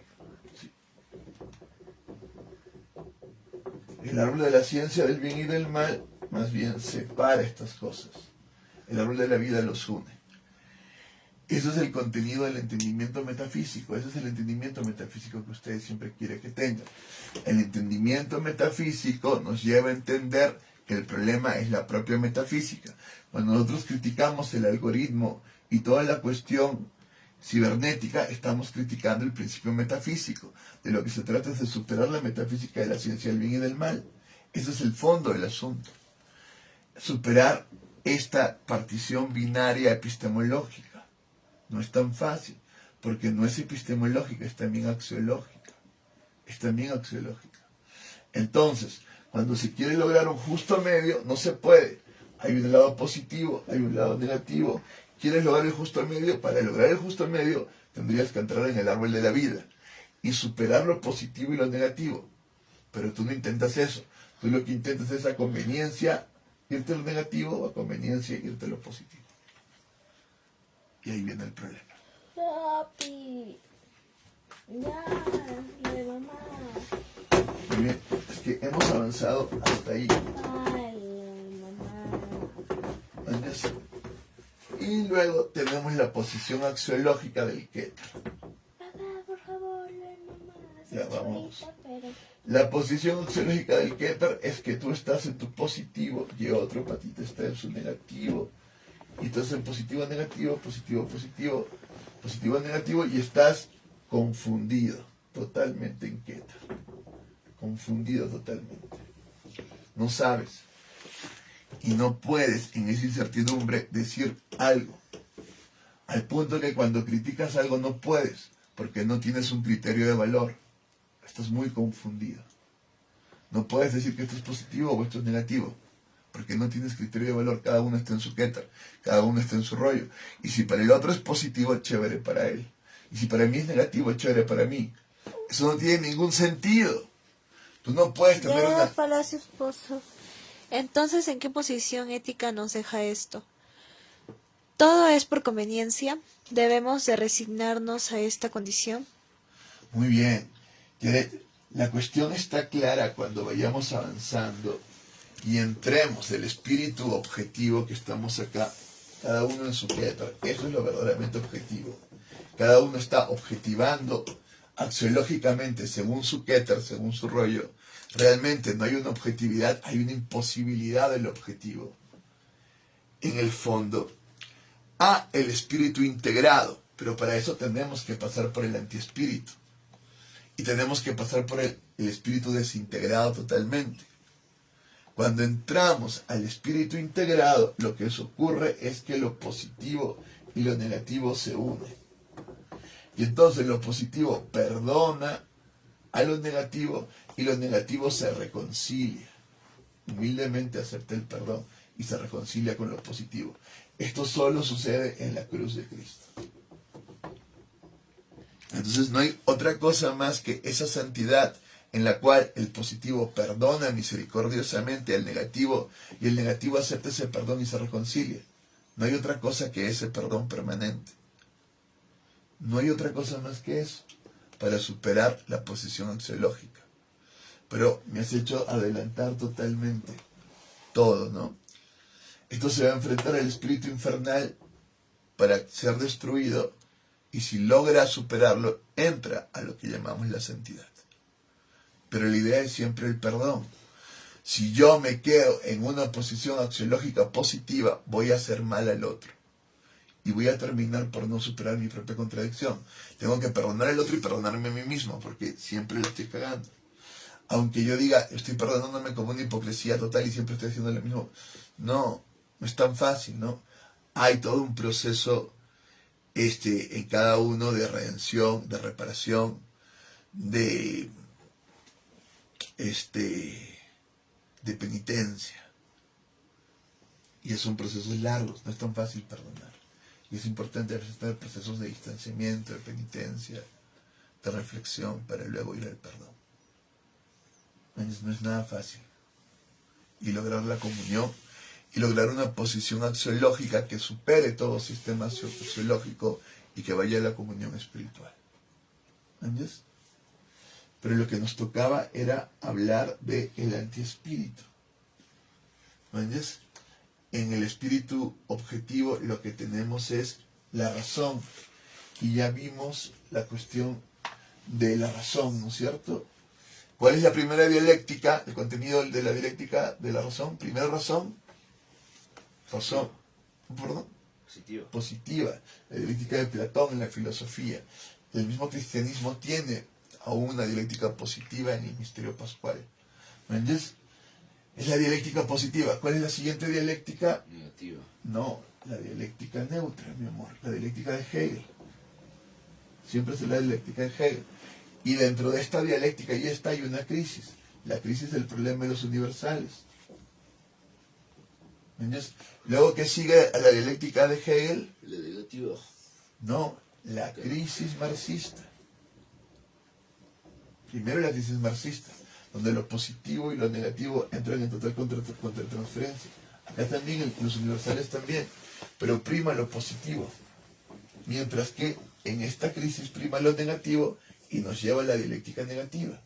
El árbol de la ciencia del bien y del mal más bien separa estas cosas. El árbol de la vida los une. Eso es el contenido del entendimiento metafísico. Ese es el entendimiento metafísico que ustedes siempre quieren que tengan. El entendimiento metafísico nos lleva a entender que el problema es la propia metafísica. Cuando nosotros criticamos el algoritmo y toda la cuestión cibernética, estamos criticando el principio metafísico. De lo que se trata es de superar la metafísica de la ciencia del bien y del mal. Ese es el fondo del asunto. Superar esta partición binaria epistemológica. No es tan fácil, porque no es epistemológica, es también axiológica. Es también axiológica. Entonces, cuando se quiere lograr un justo medio, no se puede. Hay un lado positivo, hay un lado negativo. ¿Quieres lograr el justo medio? Para lograr el justo medio, tendrías que entrar en el árbol de la vida y superar lo positivo y lo negativo. Pero tú no intentas eso. Tú lo que intentas es a conveniencia irte a lo negativo o a conveniencia irte a lo positivo. Y ahí viene el problema. Papi. Ya, lo de mamá. Muy bien, es que hemos avanzado hasta ahí. Ay, lo de mamá. ¿Entiendes? Y luego tenemos la posición axiológica del Keter. Papá, por favor, lo de mamá. Ya vamos. Chorita, pero... La posición axiológica del Keter es que tú estás en tu positivo y otro patita está en su negativo. Y estás en positivo, negativo, positivo, positivo, positivo, negativo, y estás confundido totalmente en Keter. Confundido totalmente. No sabes. Y no puedes en esa incertidumbre decir algo. Al punto que cuando criticas algo no puedes, porque no tienes un criterio de valor. Estás muy confundido. No puedes decir que esto es positivo o esto es negativo, porque no tienes criterio de valor. Cada uno está en su Keter, cada uno está en su rollo. Y si para el otro es positivo, chévere para él. Y si para mí es negativo, chévere para mí. Eso no tiene ningún sentido. Tú no puedes tener una... Palacio Esposo. Entonces, ¿en qué posición ética nos deja esto? ¿Todo es por conveniencia? ¿Debemos de resignarnos a esta condición? Muy bien. La cuestión está clara cuando vayamos avanzando y entremos del espíritu objetivo que estamos acá, cada uno en su Keter. Eso es lo verdaderamente objetivo. Cada uno está objetivando axiológicamente según su Keter, según su rollo. Realmente no hay una objetividad, hay una imposibilidad del objetivo. En el fondo, el espíritu integrado, pero para eso tenemos que pasar por el antiespíritu. Y tenemos que pasar por el espíritu desintegrado totalmente. Cuando entramos al espíritu integrado, lo que ocurre es que lo positivo y lo negativo se unen. Y entonces lo positivo perdona a lo negativo y lo negativo se reconcilia. Humildemente acepta el perdón y se reconcilia con lo positivo. Esto solo sucede en la cruz de Cristo. Entonces no hay otra cosa más que esa santidad en la cual el positivo perdona misericordiosamente al negativo y el negativo acepta ese perdón y se reconcilia. No hay otra cosa que ese perdón permanente. No hay otra cosa más que eso para superar la posición axiológica. Pero me has hecho adelantar totalmente todo, ¿no? Esto se va a enfrentar al espíritu infernal para ser destruido y si logra superarlo, entra a lo que llamamos la santidad. Pero la idea es siempre el perdón. Si yo me quedo en una posición axiológica positiva, voy a hacer mal al otro. Y voy a terminar por no superar mi propia contradicción. Tengo que perdonar al otro y perdonarme a mí mismo, porque siempre lo estoy cagando. Aunque yo diga, estoy perdonándome como una hipocresía total y siempre estoy haciendo lo mismo. No es tan fácil, ¿no? Hay todo un proceso en cada uno de redención, de reparación, de penitencia. Y son procesos largos, no es tan fácil perdonar. Y es importante a veces tener procesos de distanciamiento, de penitencia, de reflexión, para luego ir al perdón. No es nada fácil. Y lograr la comunión, y lograr una posición axiológica que supere todo sistema axiológico y que vaya a la comunión espiritual. ¿Entiendes? Pero lo que nos tocaba era hablar del antiespíritu. ¿Entiendes? En el espíritu objetivo lo que tenemos es la razón. Y ya vimos la cuestión de la razón, ¿no es cierto? ¿Cuál es la primera dialéctica, el contenido de la dialéctica de la razón? Primera razón, perdón, positiva. La dialéctica de Platón en la filosofía. El mismo cristianismo tiene aún una dialéctica positiva en el misterio pascual. ¿Me entiendes? Es la dialéctica positiva. ¿Cuál es la siguiente dialéctica? Negativa. No, la dialéctica neutra, mi amor. La dialéctica de Hegel. Siempre es la dialéctica de Hegel. Y dentro de esta dialéctica ya está, hay una crisis. La crisis del problema de los universales. ¿Me entiendes? Luego, ¿qué sigue a la dialéctica de Hegel? La negativa. No, la crisis marxista. Primero la crisis marxista, donde lo positivo y lo negativo entran en total contratransferencia. Acá también, en los universales también, pero prima lo positivo. Mientras que en esta crisis prima lo negativo y nos lleva a la dialéctica negativa.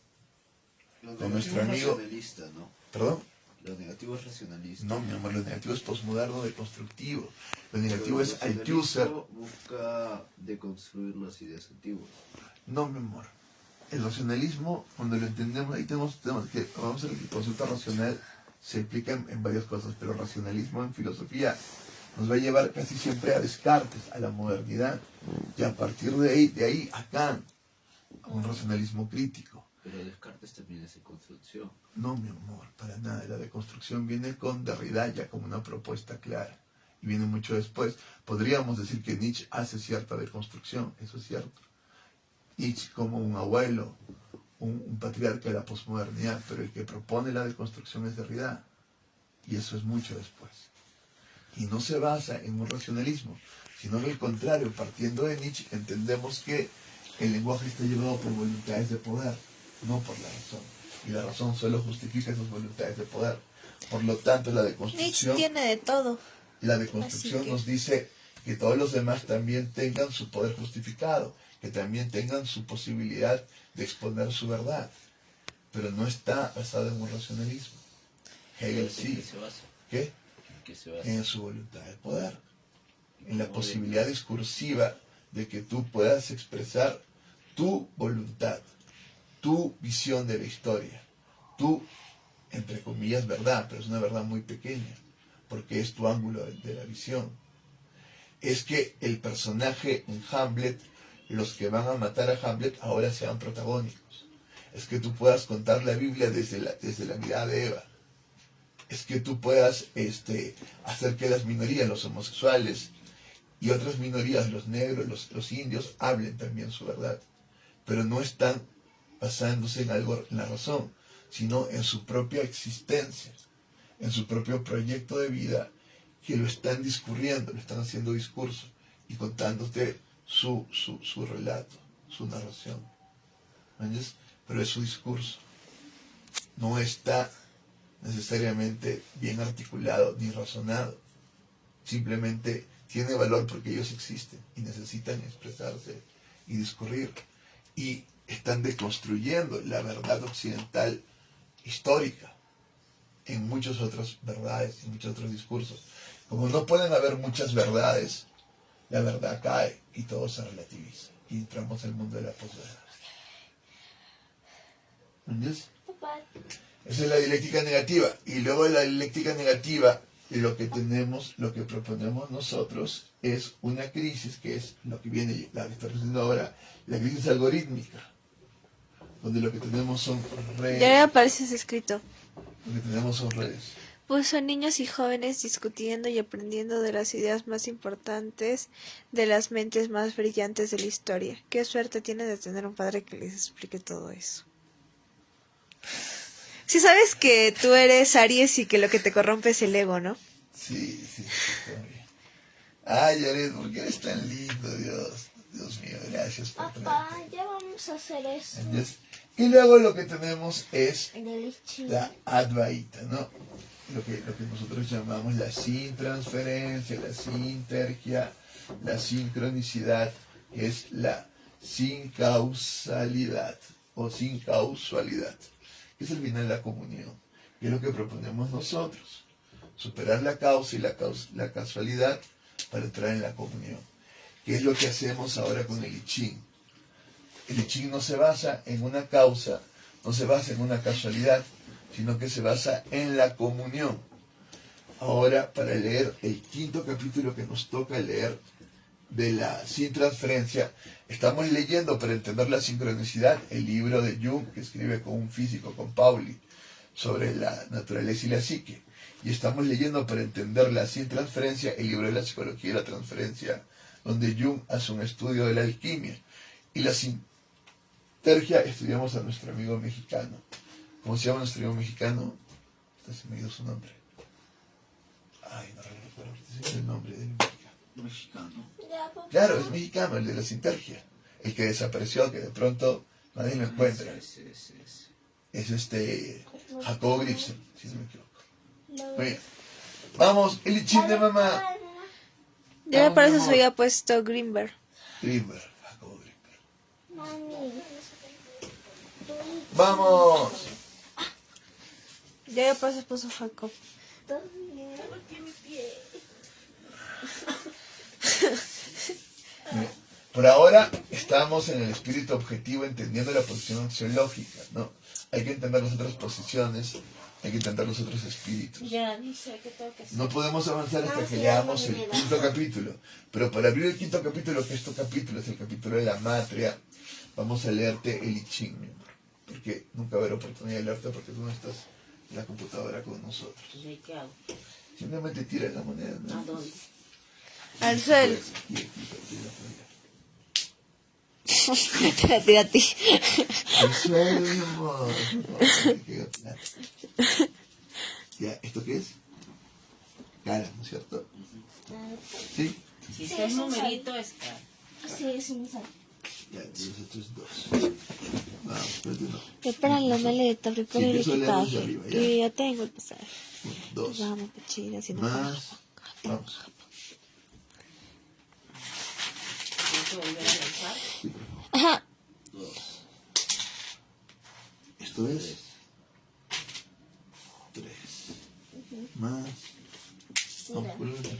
Con nuestro amigo... Racionalista, ¿no? ¿Perdón? Lo negativo es racionalista. No, mi amor, lo negativo es posmoderno deconstructivo. Lo negativo Pero es el Althusser. racionalismo busca deconstruir las ideas antiguas. No, mi amor. El racionalismo, cuando lo entendemos, ahí tenemos que, vamos a ver, el concepto racional se explica en varias cosas, pero el racionalismo en filosofía nos va a llevar casi siempre a Descartes, a la modernidad, y a partir de ahí a Kant, a un racionalismo crítico. Pero Descartes también es de construcción. No, mi amor, para nada. La deconstrucción viene con Derrida ya como una propuesta clara, y viene mucho después. Podríamos decir que Nietzsche hace cierta deconstrucción, eso es cierto. Nietzsche como un abuelo, un patriarca de la posmodernidad, pero el que propone la deconstrucción es Derrida, y eso es mucho después. Y no se basa en un racionalismo, sino que al contrario, partiendo de Nietzsche, entendemos que el lenguaje está llevado por voluntades de poder, no por la razón. Y la razón solo justifica esas voluntades de poder. Por lo tanto, la Nietzsche deconstrucción, tiene de todo. la deconstrucción nos dice que todos los demás también tengan su poder justificado, que también tengan su posibilidad de exponer su verdad, pero no está basado en un racionalismo. Hegel ¿En sí. qué se basa? ¿Qué? ¿En qué se basa? En su voluntad de poder, en la posibilidad discursiva de que tú puedas expresar tu voluntad, tu visión de la historia, tu, entre comillas, verdad, pero es una verdad muy pequeña, porque es tu ángulo de la visión. Es que el personaje en Hamlet, los que van a matar a Hamlet ahora sean protagónicos. Es que tú puedas contar la Biblia desde la mirada de Eva. Es que tú puedas hacer que las minorías, los homosexuales y otras minorías, los negros, los indios, hablen también su verdad. Pero no están basándose en algo, en la razón, sino en su propia existencia, en su propio proyecto de vida, que lo están discurriendo, lo están haciendo discurso y contándote su relato, su narración. ¿Entiendes? Pero es su discurso. no está necesariamente bien articulado ni razonado. Simplemente tiene valor porque ellos existen y necesitan expresarse y discurrir. Y están deconstruyendo la verdad occidental histórica en muchas otras verdades, en muchos otros discursos. Como no pueden haber muchas verdades, la verdad cae y todo se relativiza. Y entramos al mundo de la posverdad. ¿Entiendes? Papá, Esa es la dialéctica negativa. Y luego de la dialéctica negativa, lo que tenemos, lo que proponemos nosotros es una crisis, que es lo que viene, la que está presentando ahora, la crisis algorítmica, donde lo que tenemos son redes. Ya me aparece ese escrito. Lo que tenemos son redes. Pues son niños y jóvenes discutiendo y aprendiendo de las ideas más importantes, de las mentes más brillantes de la historia. Qué suerte tienen de tener un padre que les explique todo eso. Si sabes que tú eres Aries y que lo que te corrompe es el ego, ¿no? Sí, está bien. Ay, Yaret, ¿por qué eres tan lindo, Dios? Dios mío, gracias por papá, traerte. ya vamos a hacer eso. ¿Entiendes? Y luego lo que tenemos es El lichín. la Advaita, ¿no? Lo que nosotros llamamos la sintransferencia, la sintergia, la sincronicidad, que es la sincausalidad o sincausualidad, que es el final de la comunión, que es lo que proponemos nosotros, superar la causa y la casualidad para entrar en la comunión, que es lo que hacemos ahora con el I Ching. El I Ching no se basa en una causa, no se basa en una casualidad, sino que se basa en la comunión. Ahora, para leer el quinto capítulo que nos toca leer de la sin transferencia, estamos leyendo para entender la sincronicidad el libro de Jung, que escribe con un físico, con Pauli, sobre la naturaleza y la psique. Y estamos leyendo para entender la sin transferencia el libro de la psicología y la transferencia, donde Jung hace un estudio de la alquimia. Y la sintergia estudiamos a nuestro amigo mexicano. ¿Cómo se llama nuestro amigo mexicano? Se me ha ido su nombre. Ay, no recuerdo el nombre del mexicano. Ya, papá. Claro, es mexicano, el de la sintergia. El que desapareció, que de pronto nadie lo encuentra. Es Jacobo Gripsen, si no me equivoco. Muy bien. Vamos, el lichín de mamá. Ya me parece se había puesto Greenberg. Grimberg, Jacobo Grimberg. Mami. Vamos. Ya me parece puso Jacob. Bien. Por ahora estamos en el espíritu objetivo entendiendo la posición axiológica, ¿no? Hay que entender las otras posiciones, hay que entender los otros espíritus. Ya dice que tengo que hacer. No podemos avanzar hasta que leamos el quinto capítulo. Pero para abrir el quinto capítulo, que este capítulo es el capítulo de la matria, vamos a leerte el I Ching, mi amor. Porque nunca va a haber oportunidad de leerte porque tú no estás en la computadora con nosotros. Entonces, ¿qué hago? Simplemente tira la moneda, ¿no? ¿A dónde? Al suelo. Y aquí, tira por allá. Te la tira a ti. El suelo, mi amor. No, que plata. Ya, ¿esto qué es? Cara, ¿no es cierto? ¿Sí? Si está el numerito, está. Sí, es un sal. Ya, entonces esto es 2. Vamos, espérate, no. Preparan la maleta, preparen Sí, el eso leemos de equipaje. arriba, ya. Que ya tengo el pasaje. 2. Vamos, pechina, haciendo Más. Vamos. Tengo que volver a lanzar. Sí, por favor. Ajá. 2, Esto es 3. Más. Vamos, vuelve.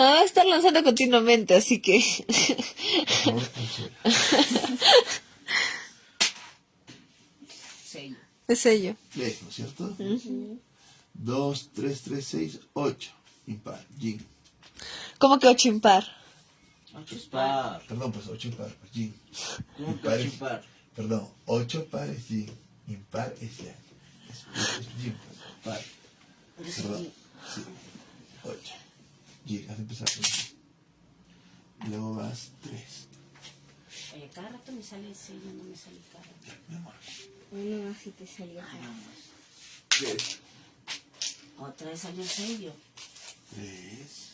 Va a estar lanzando continuamente, así que. Vamos al suelo. Sello. Es sello. 3, ¿no es cierto? 2, 3, 3, 6, 8. Impar. Yin. ¿Cómo que 8 impar? 8 es par. Perdón, pues 8 impar. Pues yin. ¿Cómo que Impar es- chupar? Perdón, 8 pares yin. Impar es yang. Es yin. Pues, par. Perdón. Sí. 8. Yin. Has de empezar con yin. Y luego vas 3. Oye, cada rato me sale el sello, no me sale el carro. Mi amor. Uno así te salió. 3. Otra vez salió el sello. 3.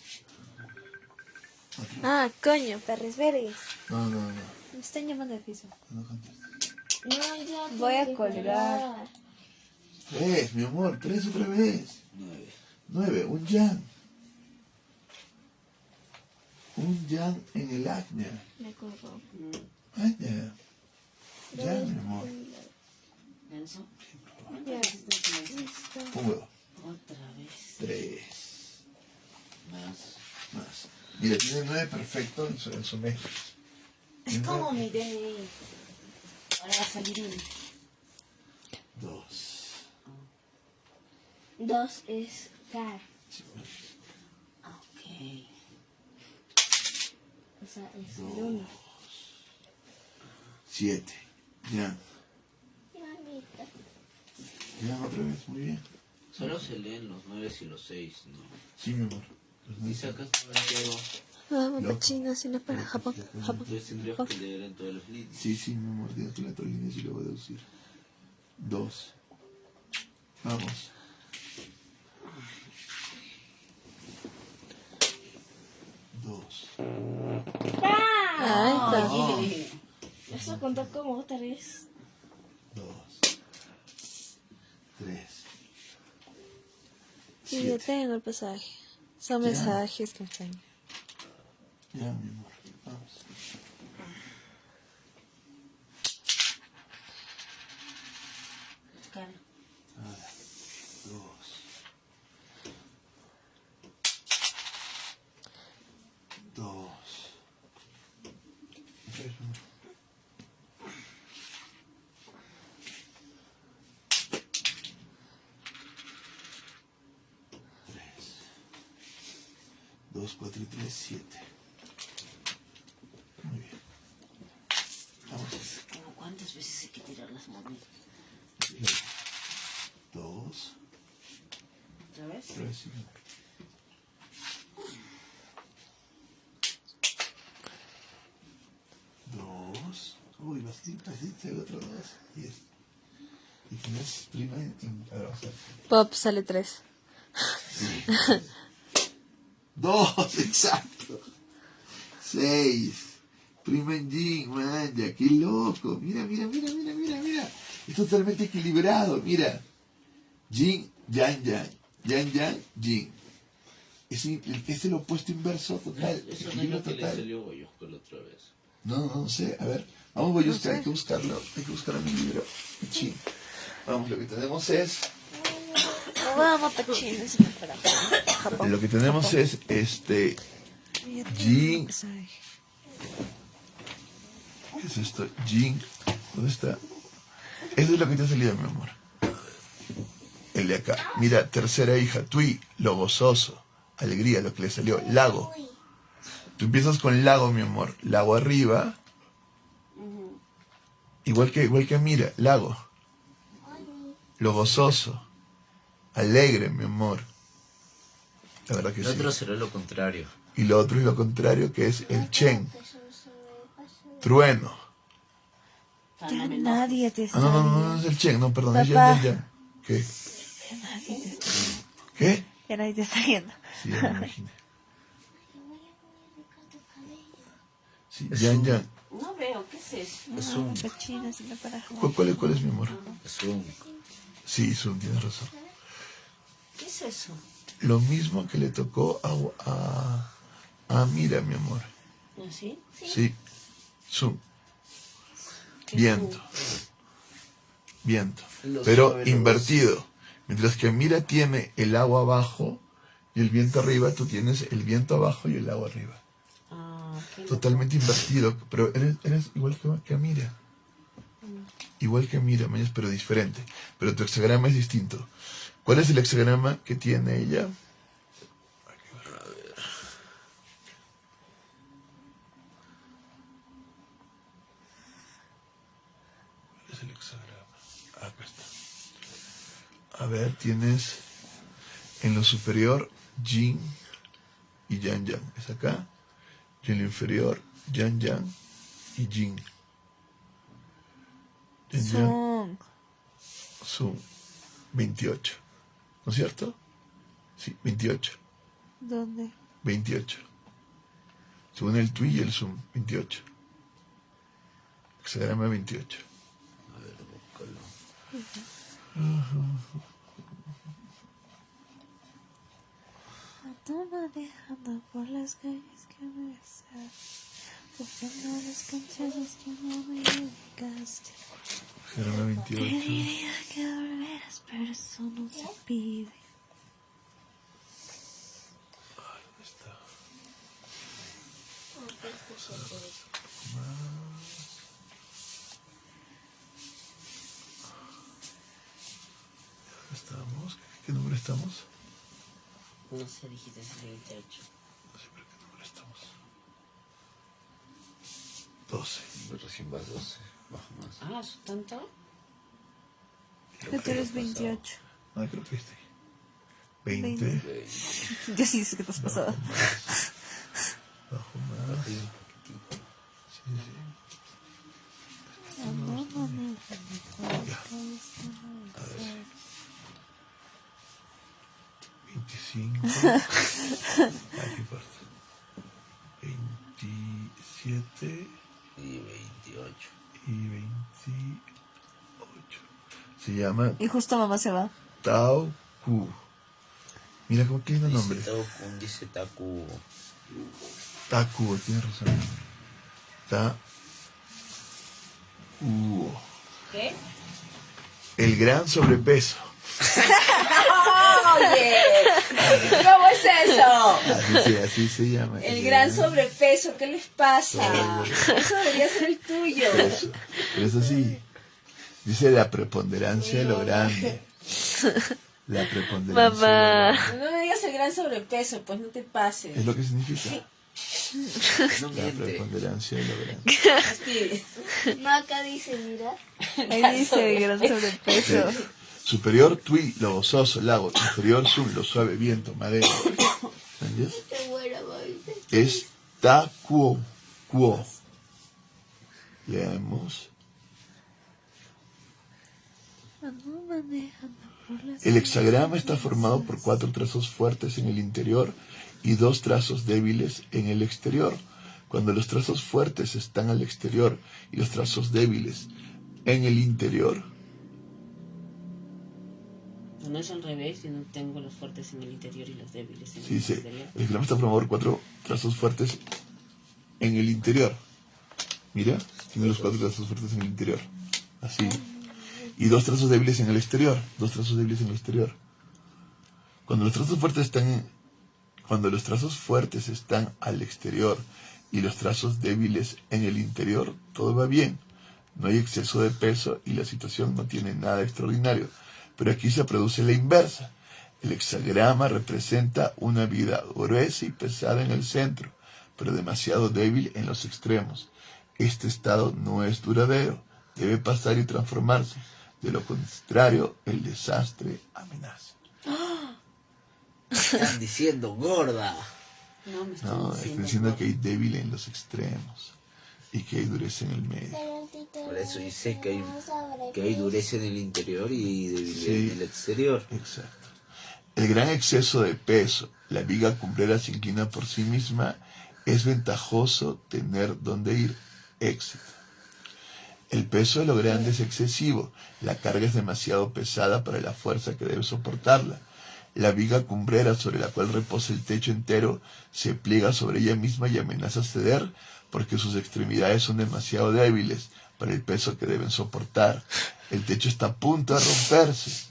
Ah, coño, perres verdes. No. Me están llamando al piso. No contestes. No, ya Voy a tengo que colgar. 3, mi amor, 3 otra vez. 9. 9, un yang. Un yang en el acné. Me colgó. Aña. Ya, mi amor. ¿Denso? Ya. Listo. Listo. 1, Otra vez. 3, Más. más. Mira, tiene 9 perfecto en su mezcla. Es como mi DNI. Ahora va a salir uno. 2. 2 es car. Ok. O sea, es el 1. 7. Ya. Mamita. Ya, otra vez, muy bien. Solo se leen los 9 y los 6, ¿no? Sí, mi amor. Y sacas todo el juego. Vamos, Pachina, cine para Japón. Japón. Entonces tendrías que leer en todos los líneas. Sí, sí, mi amor. Tienes que la líneas y lo voy a deducir. 2. Vamos. 2. Ahí está. Eso contó como 3. 2. 3. Sí, yo tengo el pasaje. Son Ya. mensajes que extraño. Ya, mi amor. Vamos. Cara. 2. 2. 3. 2, 4 y 3, 7. Muy bien. Vamos. Como cuántas veces hay que tirar las monedas. 2. ¿Otra vez? 3. 2. Uy, bastante, el otro 2. Y es. Y que no es prima a ver, vamos a ver. Pop sale 3. 2, exacto. 6. Prima en Jin, man, ya, qué loco. Mira, mira, mira, mira, mira, mira. Es totalmente equilibrado, mira. Jin, Yang, Yang. Yang, Yang, Jin. Es el opuesto inverso total. Eso no es Equilibrio lo que le total. salió Boyosco la otra vez. No sé. A ver, vamos, voy a buscar, hay que buscarlo. Hay que buscar en mi libro. Sí. Vamos, lo que tenemos es. Vamos, Pachina, cine para Japón. Lo que tenemos es Jin. Pasaje. ¿Qué es esto? Jin. ¿Dónde está? Eso es lo que te ha salido, mi amor. El de acá. Mira, tercera hija, Tui, lo gozoso, alegría, lo que le salió. Lago. Tú empiezas con lago, mi amor. Lago arriba. Igual que mira, lago. Lo gozoso. Alegre, mi amor. La verdad que El sí. otro será lo contrario. Y lo otro es lo contrario, que es el Chen. Trueno. Ya nadie te está Ah, no viendo. es el Chen, no, perdón, es Papá. ya. ¿Qué? Ya nadie te está viendo. ¿Qué? Ya nadie te está viendo. Sí, ya me imaginé. Sí, Es Yan un- Yan. No veo, ¿qué es eso? Es un... Pachina, cine para Japón. ¿Cuál es mi amor? Es un... Sí, Sun, tienes razón. ¿Qué es eso? Lo mismo que le tocó a Mira, mi amor. ¿Así? Sí, Sun. ¿Qué Viento. Viento. Los Pero suaves, invertido. Mientras que Mira tiene el agua abajo y el viento arriba, tú tienes el viento abajo y el agua arriba. Ah, qué Totalmente invertido. Pero eres igual que a Mira. Igual que Mira, Mayas, pero diferente. Pero tu hexagrama es distinto. ¿Cuál es el hexagrama que tiene ella? ¿Cuál es el hexagrama? Acá está. A ver, tienes en lo superior Yin y Yang Yang. Es acá. Y en lo inferior Yang Yang y Jin. Yang Yang. Son. Son 28. ¿No es cierto? Sí, 28. ¿Dónde? 28. Según el TUI y el Zoom, 28. Hexagrama 28. Ando manejando por las calles que me besaste, buscando las canciones que no me dedicaste. Gerona 28. Diría que volverás, pero eso no se pide. ¿Dónde está? ¿Dónde estamos? ¿Qué número estamos? No sé, dijiste 28. No sé, pero ¿qué número estamos? 12. Recién vas 12, baja más. Ah, ¿eso tanto? Que tú eres 28. No, creo que este. 20. Yo sí sé que te has pasado. Bajo más. Bajé un poquitito. Sí, sí. Ando manejando por las Ya. calles que me A ver. besaste. 25. Aquí parte. 27 Y 28. y 28. Se llama Y justo mamá se va. Tao Ku. Mira cómo que lindo nombre. Dice Taku. Taku, tienes razón. Taku. ¿Qué? El gran sobrepeso. ¡Oye! ¿Cómo es eso? Así se llama. El gran sobrepeso, ¿qué les pasa? Eso debería ser el tuyo. Pero eso sí, dice la preponderancia de lo grande. La preponderancia Mamá. de lo grande. No me digas el gran sobrepeso, pues no te pases. Es lo que significa. No La miente. preponderancia de lo grande. Así. No, acá dice, mira. Ahí dice gran sobrepeso. Superior, tui, lo gozoso, lago. Inferior, zum, lo suave, viento, madera. ¿Entiendes? Qué buena, mami. Es ta quo. Quo. Leemos. Ando manejando por las El hexagrama está formado por 4 trazos fuertes en el interior y 2 trazos débiles en el exterior. Cuando los trazos fuertes están al exterior y los trazos débiles en el interior, No es al revés, sino tengo los fuertes en el interior y los débiles en sí, el dice, exterior. el hexagrama está formado por 4 trazos fuertes en el interior. Mira, tiene los 4 trazos fuertes en el interior. Así. Y 2 trazos débiles en el exterior. 2 trazos débiles en el exterior. Cuando los trazos fuertes están al exterior y los trazos débiles en el interior, todo va bien. No hay exceso de peso y la situación no tiene nada extraordinario. Pero aquí se produce la inversa. El hexagrama representa una vida gruesa y pesada en el centro, pero demasiado débil en los extremos. Este estado no es duradero, debe pasar y transformarse. De lo contrario, el desastre amenaza. Están diciendo gorda. No, me están No, está diciendo. diciendo que hay débil en los extremos y que hay dureza en el medio. Pero el título Por eso dice que hay, no sobre que hay dureza en el interior y debilidad Sí. en el exterior. Exacto. El gran exceso de peso, la viga cumbrera se inclina por sí misma, es ventajoso tener donde ir. Éxito. El peso de lo grande es excesivo, la carga es demasiado pesada para la fuerza que debe soportarla. La viga cumbrera sobre la cual reposa el techo entero se pliega sobre ella misma y amenaza ceder porque sus extremidades son demasiado débiles para el peso que deben soportar. El techo está a punto de romperse.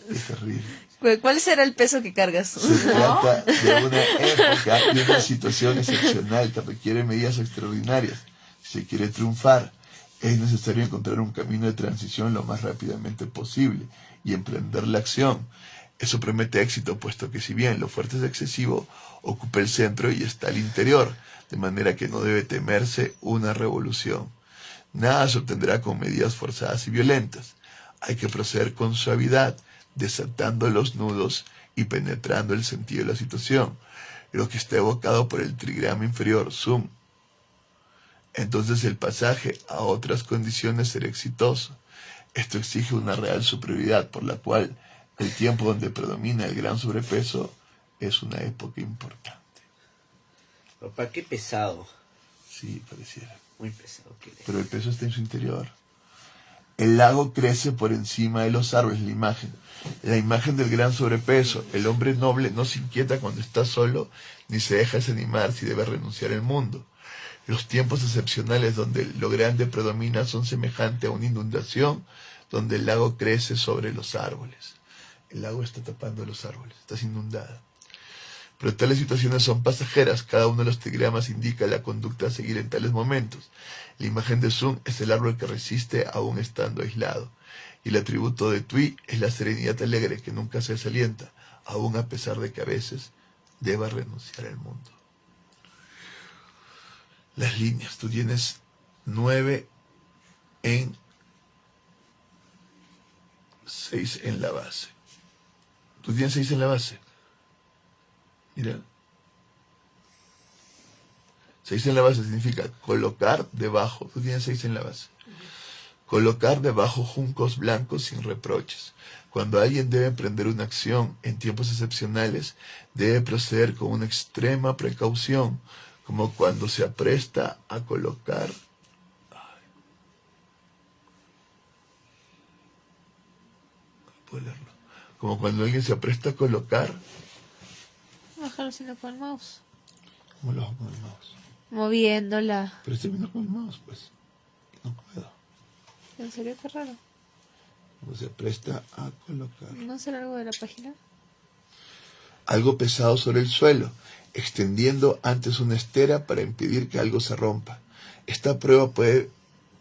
Qué terrible. ¿Cuál será el peso que cargas? Se trata de una época y una situación excepcional que requiere medidas extraordinarias. Si se quiere triunfar, es necesario encontrar un camino de transición lo más rápidamente posible y emprender la acción. Eso promete éxito, puesto que si bien lo fuerte es excesivo, ocupa el centro y está al interior, de manera que no debe temerse una revolución. Nada se obtendrá con medidas forzadas y violentas. Hay que proceder con suavidad, desatando los nudos y penetrando el sentido de la situación, lo que está evocado por el trigrama inferior, sum. Entonces el pasaje a otras condiciones será exitoso. Esto exige una real superioridad, por la cual el tiempo donde predomina el gran sobrepeso es una época importante. Papá, qué pesado. Sí, pareciera. Muy pesado que eres. pero el peso está en su interior. El lago crece por encima de los árboles, la imagen del gran sobrepeso. El hombre noble no se inquieta cuando está solo, ni se deja desanimar si debe renunciar al mundo. Los tiempos excepcionales donde lo grande predomina son semejantes a una inundación donde el lago crece sobre los árboles. El lago está tapando los árboles, está inundada. Pero tales situaciones son pasajeras, cada uno de los diagramas indica la conducta a seguir en tales momentos. La imagen de Sun es el árbol que resiste aún estando aislado, y el atributo de Tui es la serenidad alegre que nunca se desalienta, aún a pesar de que a veces deba renunciar al mundo. Las líneas, tú tienes 9 en 6 en la base. Tú tienes 6 en la base. Mira. 6 en la base significa colocar debajo. Tú tienes 6 en la base. Colocar debajo juncos blancos sin reproches. Cuando alguien debe emprender una acción en tiempos excepcionales, debe proceder con una extrema precaución, como cuando se apresta a colocar. Como cuando alguien se apresta a colocar. Bájalo sino con el mouse. ¿Cómo lo hago con el mouse? Moviéndola. Pero estoy viendo con el mouse, pues. No puedo. ¿En serio? Qué raro. Cuando se apresta a colocar. ¿No será algo de la página? Algo pesado sobre el suelo, extendiendo antes una estera para impedir que algo se rompa. Esta prueba puede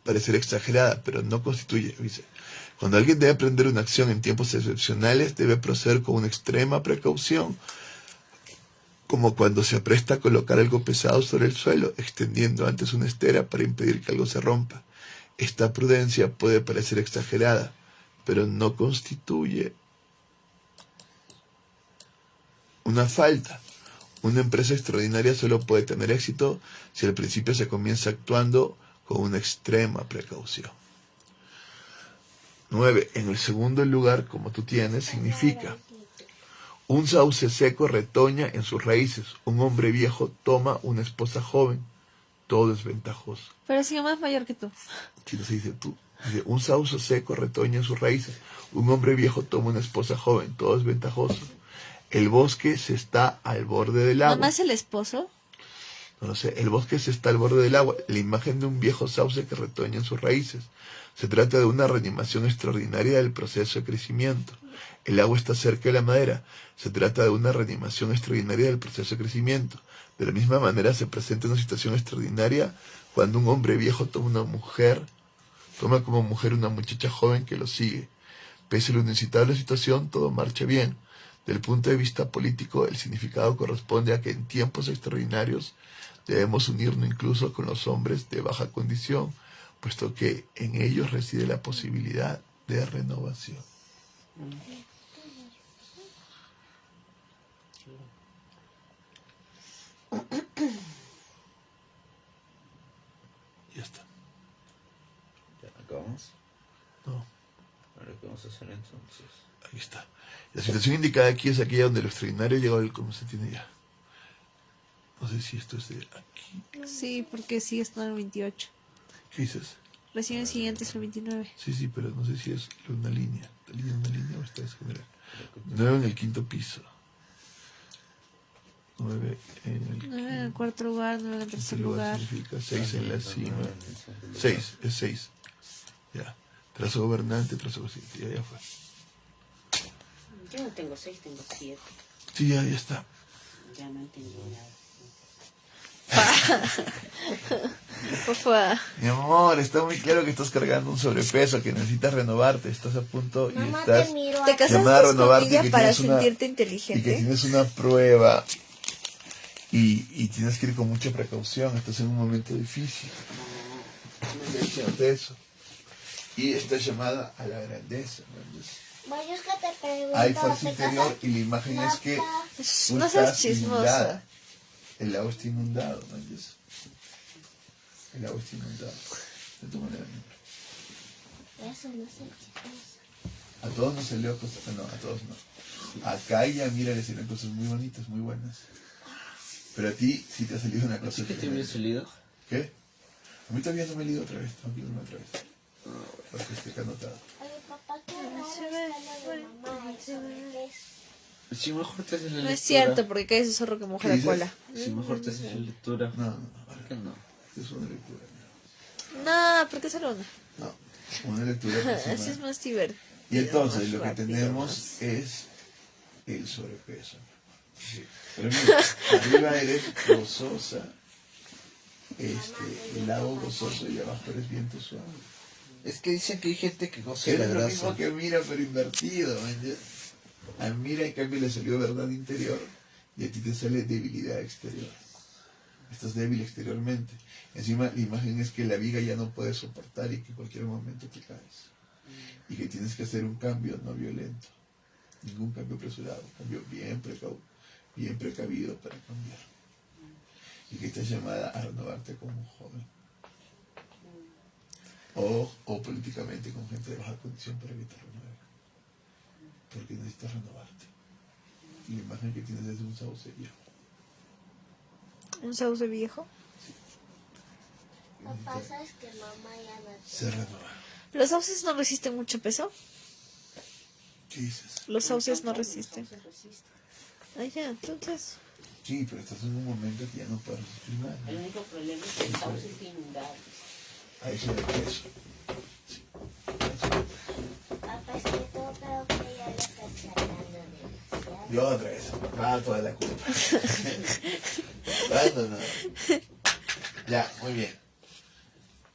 parecer exagerada, pero no constituye, dice. Cuando alguien debe emprender una acción en tiempos excepcionales, debe proceder con una extrema precaución, como cuando se apresta a colocar algo pesado sobre el suelo, extendiendo antes una estera para impedir que algo se rompa. Esta prudencia puede parecer exagerada, pero no constituye una falta. Una empresa extraordinaria solo puede tener éxito si al principio se comienza actuando con una extrema precaución. 9. En el segundo lugar, como tú tienes, significa: un sauce seco retoña en sus raíces. Un hombre viejo toma una esposa joven. Todo es ventajoso. Pero si mamá es mayor que tú. Si no se dice tú. Dice, un sauce seco retoña en sus raíces. Un hombre viejo toma una esposa joven. Todo es ventajoso. El bosque se está al borde del agua. ¿Mamá es el esposo? No lo sé. El bosque se está al borde del agua. La imagen de un viejo sauce que retoña en sus raíces. Se trata de una reanimación extraordinaria del proceso de crecimiento. El agua está cerca de la madera. Se trata de una reanimación extraordinaria del proceso de crecimiento. De la misma manera se presenta una situación extraordinaria cuando un hombre viejo toma como mujer una muchacha joven que lo sigue. Pese a la inusitable situación, todo marcha bien. Del punto de vista político, el significado corresponde a que en tiempos extraordinarios debemos unirnos incluso con los hombres de baja condición, puesto que en ellos reside la posibilidad de renovación. Ya está. ¿Ya acabamos? No, Ahora, ¿qué vamos a hacer entonces? ahí está. La situación indicada aquí es aquella donde lo extraordinario llegó al como se tiene ya. No sé si esto es de aquí. Sí, porque sí está en el 28. ¿Qué dices? Recién el siguiente es el 29. Sí, pero no sé si es una línea. ¿La línea es una línea o esta es general? 9 en el quinto piso. 9 en el 9 en el cuarto lugar, 9 en el tercer lugar. Significa 6 en la cima. 6, es 6. Ya. Trazo gobernante, trazo constituyente. Ya fue. Yo no tengo 6, tengo 7. Sí, ya está. Ya no entiendo nada. Porfa. Mi amor, está muy claro que estás cargando un sobrepeso, que necesitas renovarte. Estás a punto y Mamá, estás te miro. Te a- casaste llamada a con renovarte ella y que para tienes una- sentirte y que inteligente. tienes una prueba y tienes que ir con mucha precaución. Estás en un momento difícil. Estoy diciéndote eso. Y estás llamada a la grandeza. ¿No? Vaya, es que te pregunto. Hay fuerza ¿te interior casas? y la imagen es que tú No seas estás chismosa. inundada. El lago está inundado, ¿no? El lago está inundado. De tu manera, ¿no? Eso no sé, chicos. A todos nos salió cosas, no, a todos no. Acá ella, mira, le salieron cosas muy bonitas, muy buenas. Pero a ti sí te ha salido una cosa. ¿Sí que te había salido? ¿Qué? A mí todavía no me he leído otra vez, tengo que leerme otra vez. Porque esté acá anotado. Oye, papá, qué raro está lo de mamá, eso de es. Si mejor te haces la No lectura. es cierto, porque cae ese zorro que moja ¿Qué la dices? cola. Si mejor te haces la lectura. No, ¿Por qué no? es una lectura. No, porque solo una. No, una lectura Así es personal. más divertido. Y entonces más lo que rápido, tenemos más. es el sobrepeso. Sí. Pero mira, arriba eres gozosa, lago gozoso y abajo eres viento suave. Es que dicen que hay gente que goza de la Eres lo grasa. mismo que Mira, pero invertido. ¿Me entiendes? A Mira, en cambio, le salió verdad interior y a ti te sale debilidad exterior. Estás débil exteriormente. Encima, la imagen es que la viga ya no puede soportar y que en cualquier momento te caes. Y que tienes que hacer un cambio no violento. Ningún cambio apresurado. Un cambio bien precavido para cambiar. Y que estás llamada a renovarte como un joven. O políticamente con gente de baja condición para que te renueve. Porque necesitas renovarte. Y la imagen que tienes es de un sauce viejo. ¿Un sauce viejo? Papá, ¿sabes que mamá ya no Se renueva. ¿Los sauces no resisten mucho peso? ¿Qué dices? Los sauces no resisten. Se resiste. Ah, ya, entonces... Sí, pero estás en un momento que ya no puedes resistir más. El único problema es que el sauce está inundado. Ahí se ve eso. Papá, es que todo creo que ya lo estás sacando demasiado. Yo otra vez. Va toda la culpa. No. Ya, muy bien.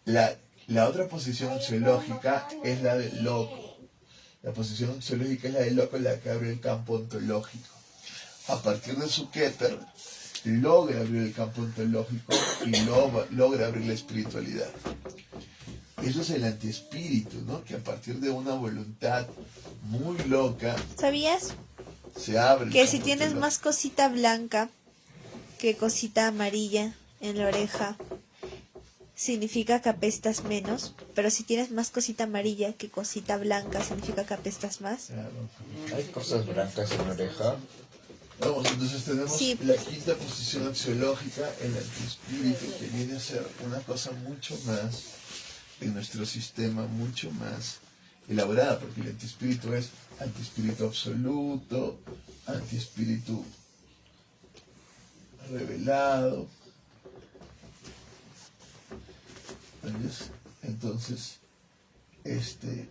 La otra posición axiológica es la del loco. La posición axiológica es la del loco, la que abre el campo ontológico. A partir de su Keter, logra abrir el campo ontológico y logra abrir la espiritualidad. Eso es el antiespíritu, ¿no? Que a partir de una voluntad muy loca ¿Sabías se abre el que si campo tienes ontológico. más cosita blanca que cosita amarilla en la oreja, significa que apestas menos? Pero si tienes más cosita amarilla que cosita blanca, significa que apestas más. Claro. Hay cosas blancas en la oreja. Vamos, entonces tenemos Sí. la quinta posición axiológica, el antiespíritu, que viene a ser una cosa mucho más en nuestro sistema, mucho más elaborada, porque el antiespíritu es antiespíritu absoluto, antiespíritu revelado. ¿Entiendes? Entonces, este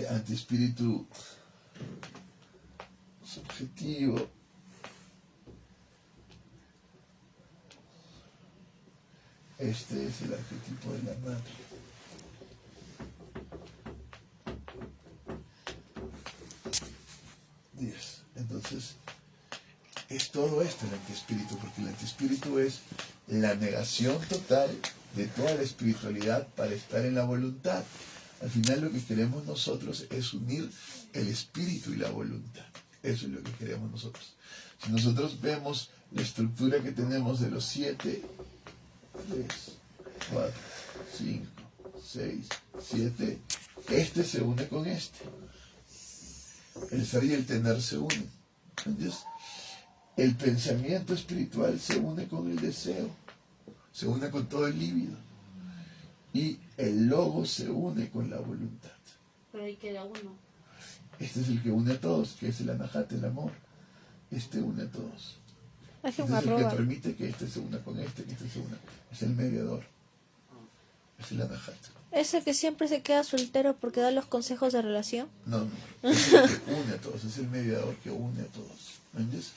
antiespíritu subjetivo es el arquetipo de la madre. Entonces, es todo esto el antiespíritu, porque el antiespíritu es la negación total de toda la espiritualidad para estar en la voluntad. Al final lo que queremos nosotros es unir el espíritu y la voluntad. Eso es lo que queremos nosotros. Si nosotros vemos la estructura que tenemos de los 7, 3, 4, 5, 6, 7, este se une con este. El ser y el tener se unen. ¿Entiendes? El pensamiento espiritual se une con el deseo, se une con todo el líbido. Y el logo se une con la voluntad. Pero ahí queda uno. Este es el que une a todos, que es el anahat, el amor. Este une a todos. Hay Este un es el que arroba. permite que este se una con este, que este se una. Es el mediador. Es el anahat. ¿Es el que siempre se queda soltero porque da los consejos de relación? No. Es el que une a todos, es el mediador que une a todos. ¿Me entiendes?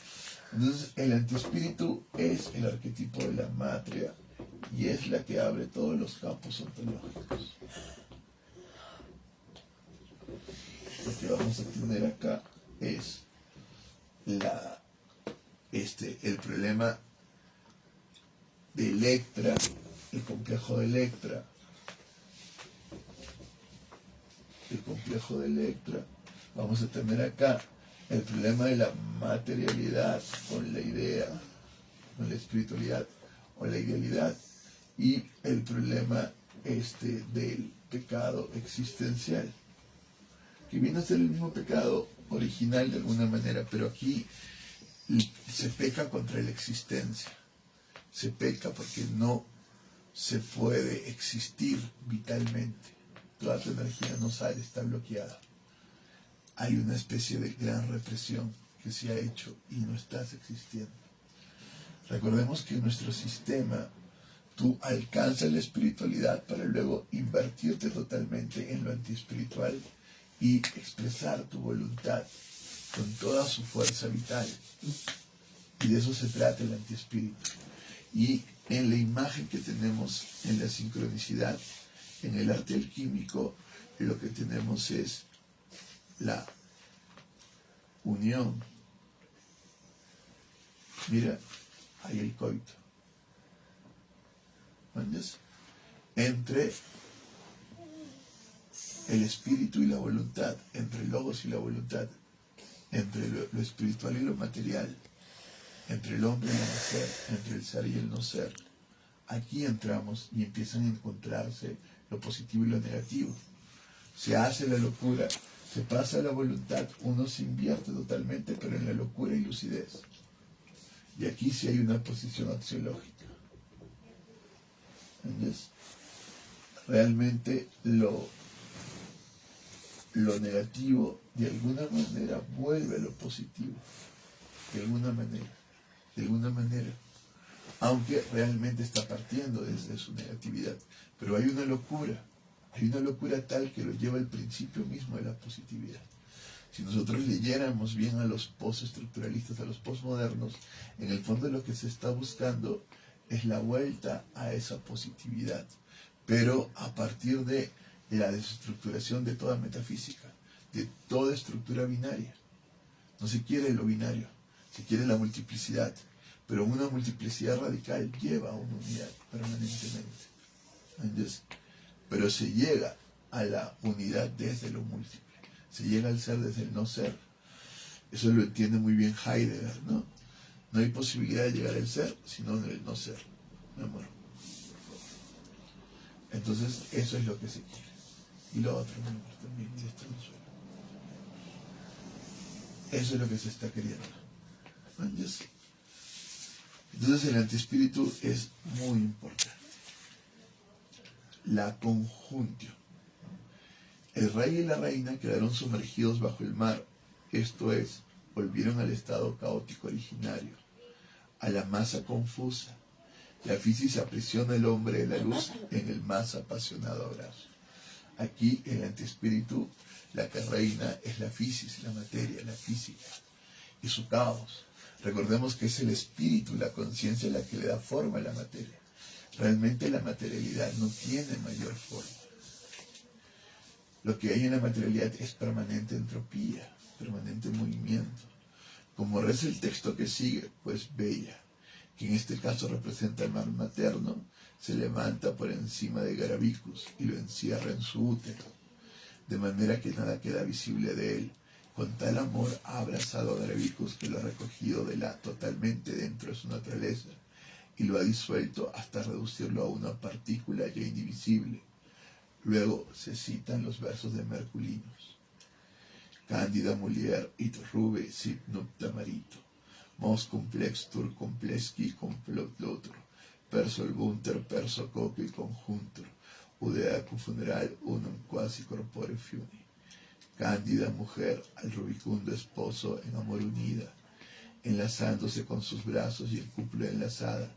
Entonces, el antiespíritu es el arquetipo de la matria y es la que abre todos los campos ontológicos. Lo que vamos a tener acá es el problema de Electra, el complejo de Electra. El complejo de Electra. Vamos a tener acá el problema de la materialidad con la idea, con la espiritualidad o la idealidad, y el problema del pecado existencial, que viene a ser el mismo pecado original de alguna manera, pero aquí se peca contra la existencia, se peca porque no se puede existir vitalmente. Toda tu energía no sale, está bloqueada. Hay una especie de gran represión que se ha hecho y no estás existiendo. Recordemos que en nuestro sistema tú alcanzas la espiritualidad para luego invertirte totalmente en lo antiespiritual y expresar tu voluntad con toda su fuerza vital. Y de eso se trata el antiespíritu. Y en la imagen que tenemos en la sincronicidad, en el arte alquímico, lo que tenemos es la unión. Mira, ahí el coito. ¿Entiendes? Entre el espíritu y la voluntad, entre el logos y la voluntad, entre lo espiritual y lo material, entre el hombre y la mujer, entre el ser y el no ser. Aquí entramos y empiezan a encontrarse lo positivo y lo negativo. Se hace la locura, se pasa a la voluntad, uno se invierte totalmente, pero en la locura y lucidez. Y aquí sí hay una posición axiológica. ¿Entiendes? Realmente lo negativo de alguna manera vuelve a lo positivo. De alguna manera. Aunque realmente está partiendo desde su negatividad. Pero hay una locura tal que lo lleva al principio mismo de la positividad. Si nosotros leyéramos bien a los postestructuralistas, a los postmodernos, en el fondo lo que se está buscando es la vuelta a esa positividad, pero a partir de la desestructuración de toda metafísica, de toda estructura binaria. No se quiere lo binario, se quiere la multiplicidad, pero una multiplicidad radical lleva a una unidad permanentemente. ¿Entiendes? Pero se llega a la unidad desde lo múltiple, se llega al ser desde el no ser. Eso lo entiende muy bien Heidegger, ¿no? No hay posibilidad de llegar al ser, sino en el no ser, mi amor. Entonces, eso es lo que se quiere. Y lo otro, mi amor, también, y esto no suena. Eso es lo que se está queriendo. ¿Entiendes? Entonces, el antiespíritu es muy importante. La conjunción. El rey y la reina quedaron sumergidos bajo el mar, esto es, volvieron al estado caótico originario, a la masa confusa. La fisis aprisiona al hombre de la luz en el más apasionado abrazo. Aquí, el antiespíritu, la que reina es la fisis, la materia, la física, y su caos. Recordemos que es el espíritu, la conciencia, la que le da forma a la materia. Realmente la materialidad no tiene mayor forma. Lo que hay en la materialidad es permanente entropía, permanente movimiento. Como reza el texto que sigue, pues Bella, que en este caso representa el mar materno, se levanta por encima de Garabicus y lo encierra en su útero, de manera que nada queda visible de él. Con tal amor ha abrazado a Garabicus que lo ha recogido totalmente dentro de su naturaleza y lo ha disuelto hasta reducirlo a una partícula ya indivisible. Luego se citan los versos de Merculinos. Cándida mulier it rube sit nupta marito, mos complex tur complexi complot lotur, perso el bunter perso coque conjuntur, udeacu funeral unum quasi corpore fiuni. Cándida mujer al rubicundo esposo en amor unida, enlazándose con sus brazos y el cúpula enlazada,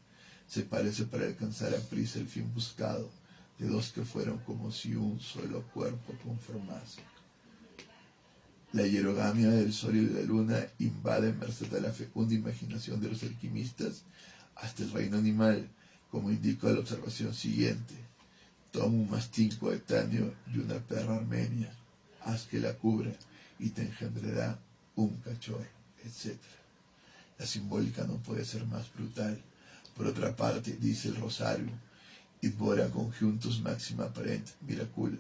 se parece para alcanzar a prisa el fin buscado, de dos que fueron como si un solo cuerpo conformase. La hierogamia del sol y de la luna invade merced a la fecunda imaginación de los alquimistas hasta el reino animal, como indica la observación siguiente. Toma un mastín coetáneo y una perra armenia, haz que la cubra y te engendrará un cachorro, etc. La simbólica no puede ser más brutal. Por otra parte, dice el rosario, Id bora conjuntus maxima parent miracula.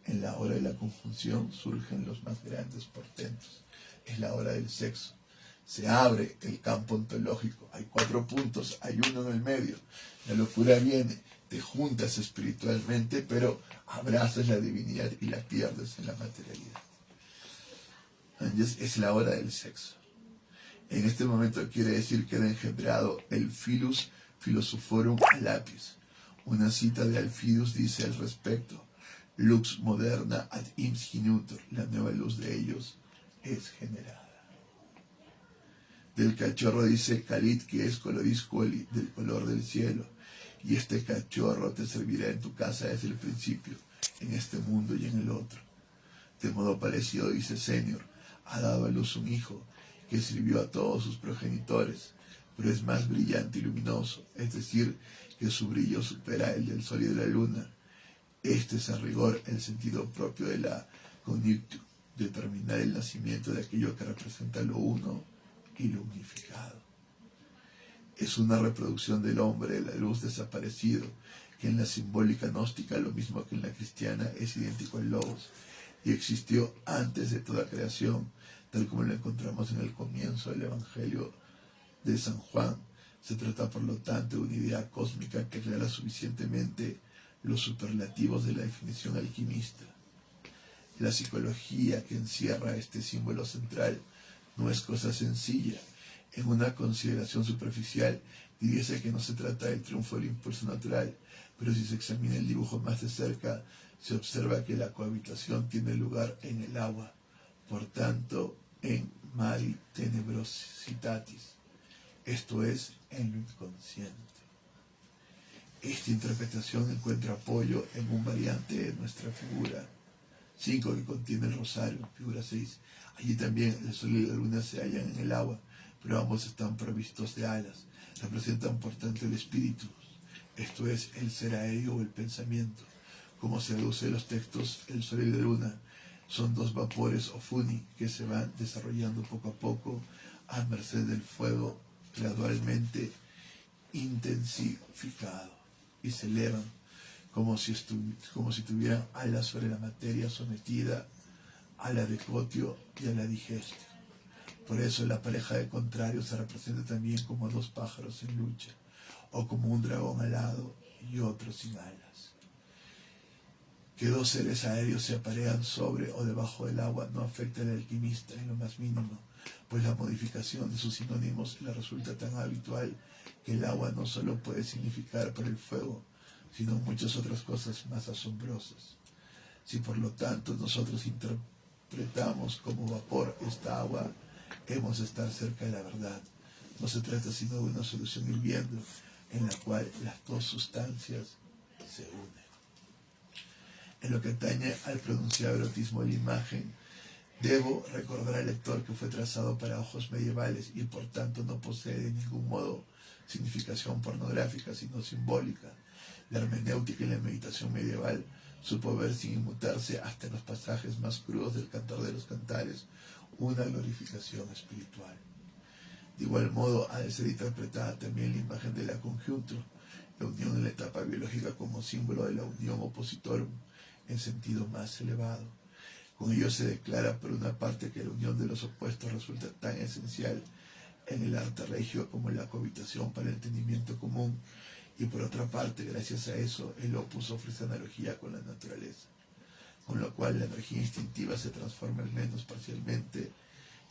En la hora de la conjunción surgen los más grandes portentos. Es la hora del sexo. Se abre el campo ontológico. Hay 4 puntos, hay uno en el medio. La locura viene, te juntas espiritualmente, pero abrazas la divinidad y la pierdes en la materialidad. Entonces, es la hora del sexo. En este momento quiere decir que ha engendrado el filus Philosophorum a lápiz. Una cita de Alfidius dice al respecto: Lux moderna ad ims geniutur, la nueva luz de ellos es generada. Del cachorro dice Calit, que es coloris coli, del color del cielo, y este cachorro te servirá en tu casa desde el principio, en este mundo y en el otro. De modo parecido dice Senior, ha dado a luz un hijo, que sirvió a todos sus progenitores, pero es más brillante y luminoso, es decir, que su brillo supera el del sol y de la luna. Este es a rigor el sentido propio de la conjunctio, determinar el nacimiento de aquello que representa lo uno y lo unificado. Es una reproducción del hombre, la luz desaparecido, que en la simbólica gnóstica, lo mismo que en la cristiana, es idéntico al logos, y existió antes de toda creación, tal como lo encontramos en el comienzo del Evangelio de San Juan. Se trata, por lo tanto, de una idea cósmica que aclara suficientemente los superlativos de la definición alquimista. La psicología que encierra este símbolo central no es cosa sencilla. En una consideración superficial diríase que no se trata del triunfo del impulso natural, pero si se examina el dibujo más de cerca, se observa que la cohabitación tiene lugar en el agua, por tanto, en mari tenebrositatis, esto es, en lo inconsciente. Esta interpretación encuentra apoyo en un variante de nuestra figura 5, que contiene el rosario, figura 6. Allí también el sol y la luna se hallan en el agua, pero ambos están provistos de alas. Representan por tanto el espíritu, esto es, el ser aéreo o el pensamiento. Como se aduce en los textos, el sol y la luna son dos vapores o funi que se van desarrollando poco a poco a merced del fuego, gradualmente intensificado, y se elevan como si tuvieran alas sobre la materia sometida a la decotio y a la digestio. Por eso la pareja de contrarios se representa también como dos pájaros en lucha, o como un dragón alado y otro sin alas. Que dos seres aéreos se aparean sobre o debajo del agua no afecta al alquimista en lo más mínimo, pues la modificación de sus sinónimos le resulta tan habitual que el agua no solo puede significar para el fuego, sino muchas otras cosas más asombrosas. Si por lo tanto nosotros interpretamos como vapor esta agua, hemos de estar cerca de la verdad. No se trata sino de una solución hirviendo, en la cual las dos sustancias se unen. En lo que atañe al pronunciado erotismo de la imagen, debo recordar al lector que fue trazado para ojos medievales y por tanto no posee de ningún modo significación pornográfica, sino simbólica. La hermenéutica y la meditación medieval supo ver sin inmutarse hasta en los pasajes más crudos del Cantar de los Cantares una glorificación espiritual. De igual modo ha de ser interpretada también la imagen de la conjunto, la unión en la etapa biológica como símbolo de la unión opositorum en sentido más elevado. Con ello se declara por una parte que la unión de los opuestos resulta tan esencial en el arte regio como la cohabitación para el entendimiento común, y por otra parte, gracias a eso, el opus ofrece analogía con la naturaleza, con lo cual la energía instintiva se transforma al menos parcialmente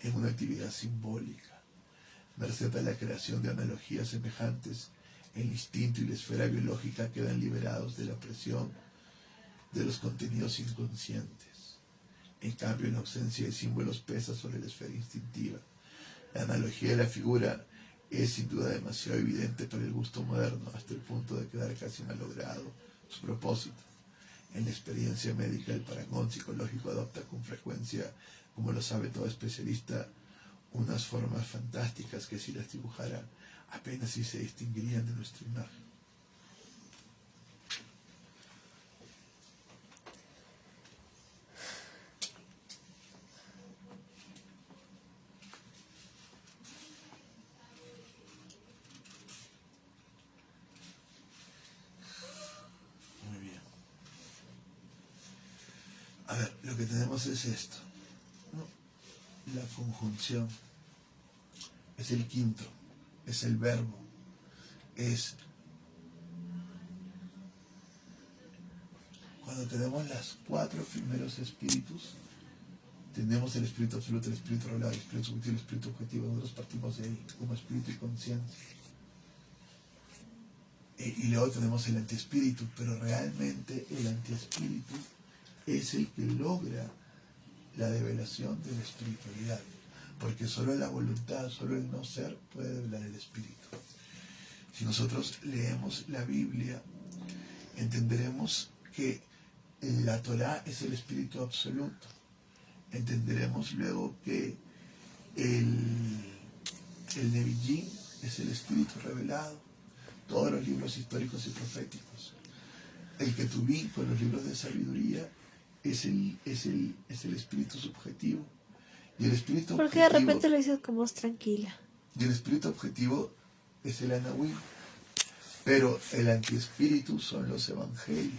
en una actividad simbólica. Merced a la creación de analogías semejantes, el instinto y la esfera biológica quedan liberados de la presión de los contenidos inconscientes. En cambio, la ausencia de símbolos pesa sobre la esfera instintiva. La analogía de la figura es sin duda demasiado evidente para el gusto moderno, hasta el punto de quedar casi malogrado su propósito. En la experiencia médica, el parangón psicológico adopta con frecuencia, como lo sabe todo especialista, unas formas fantásticas que si las dibujara apenas si se distinguirían de nuestra imagen. A ver, lo que tenemos es esto, ¿no? La conjunción es el quinto, es el verbo, es cuando tenemos los 4 primeros espíritus, tenemos el espíritu absoluto, el espíritu revelado, el espíritu subjetivo, el espíritu objetivo. Nosotros partimos de ahí como espíritu y conciencia. Y luego tenemos el antiespíritu, pero realmente el antiespíritu es el que logra la develación de la espiritualidad, porque solo la voluntad, solo el no ser puede develar el espíritu. Si nosotros leemos la Biblia, entenderemos que la Torá es el espíritu absoluto. Entenderemos luego que el Nevi'im es el espíritu revelado, todos los libros históricos y proféticos. El Ketubim, con los libros de sabiduría, es el espíritu subjetivo. Y el espíritu ¿Por qué de objetivo, repente lo dices con voz tranquila? y el espíritu objetivo es el Anahuim. Pero el antiespíritu son los evangelios.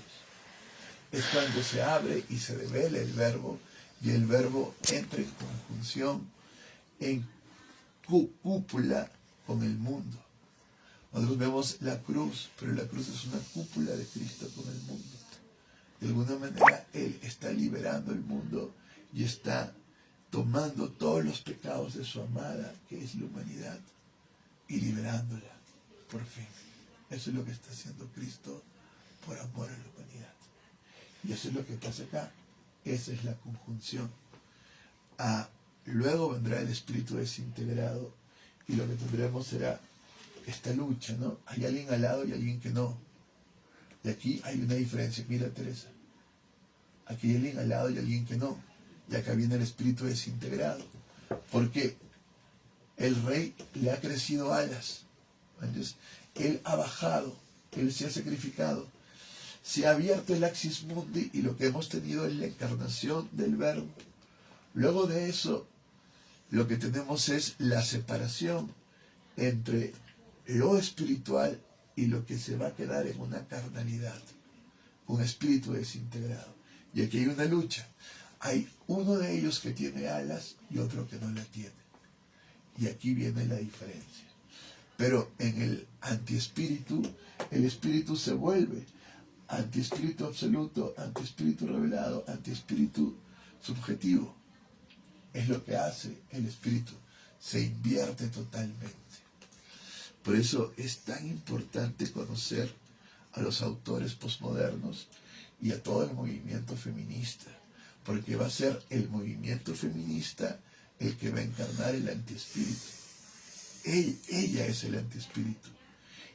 Es cuando se abre y se revela el verbo, y el verbo entra en conjunción, en cúpula con el mundo. Nosotros vemos la cruz, pero la cruz es una cúpula de Cristo con el mundo. De alguna manera, Él está liberando el mundo y está tomando todos los pecados de su amada, que es la humanidad, y liberándola, por fin. Eso es lo que está haciendo Cristo por amor a la humanidad. Y eso es lo que pasa acá. Esa es la conjunción. Luego vendrá el espíritu desintegrado y lo que tendremos será esta lucha, ¿no? Hay alguien al lado y alguien que no. Y aquí hay una diferencia. Mira, Teresa. Aquí hay alguien al lado y alguien que no. Y acá viene el espíritu desintegrado. Porque el rey le ha crecido alas. Entonces, él ha bajado, él se ha sacrificado. Se ha abierto el axis mundi y lo que hemos tenido es la encarnación del verbo. Luego de eso, lo que tenemos es la separación entre lo espiritual y lo que se va a quedar en una carnalidad, un espíritu desintegrado. Y aquí hay una lucha. Hay uno de ellos que tiene alas y otro que no la tiene. Y aquí viene la diferencia. Pero en el antiespíritu, el espíritu se vuelve antiespíritu absoluto, antiespíritu revelado, antiespíritu subjetivo. Es lo que hace el espíritu. Se invierte totalmente. Por eso es tan importante conocer a los autores posmodernos y a todo el movimiento feminista, porque va a ser el movimiento feminista el que va a encarnar el antiespíritu. Ella es el antiespíritu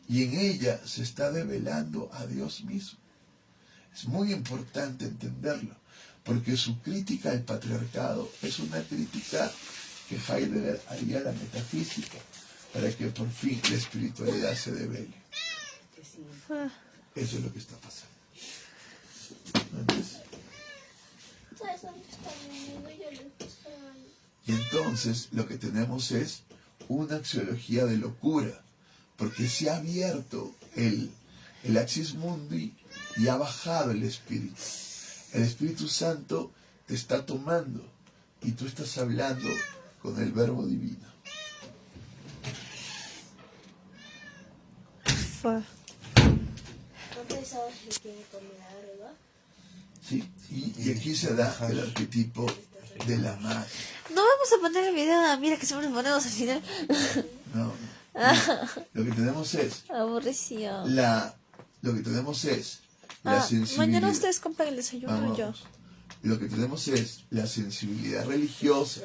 y en ella se está develando a Dios mismo. Es muy importante entenderlo, porque su crítica al patriarcado es una crítica que Heidegger haría a la metafísica, para que por fin la espiritualidad se devele. Eso es lo que está pasando. Y entonces lo que tenemos es una axiología de locura, porque se ha abierto el axis mundi y ha bajado el espíritu. El Espíritu Santo te está tomando y tú estás hablando con el verbo divino. Fue. ¿No pensabas que me comía arriba? Sí, y aquí se da el arquetipo de la madre. No vamos a poner el video, mira que siempre lo ponemos al final. No. Mira, lo que tenemos es Aburrición. lo que tenemos es la sensibilidad. Mañana ustedes compran el desayuno yo. Lo que tenemos es la sensibilidad religiosa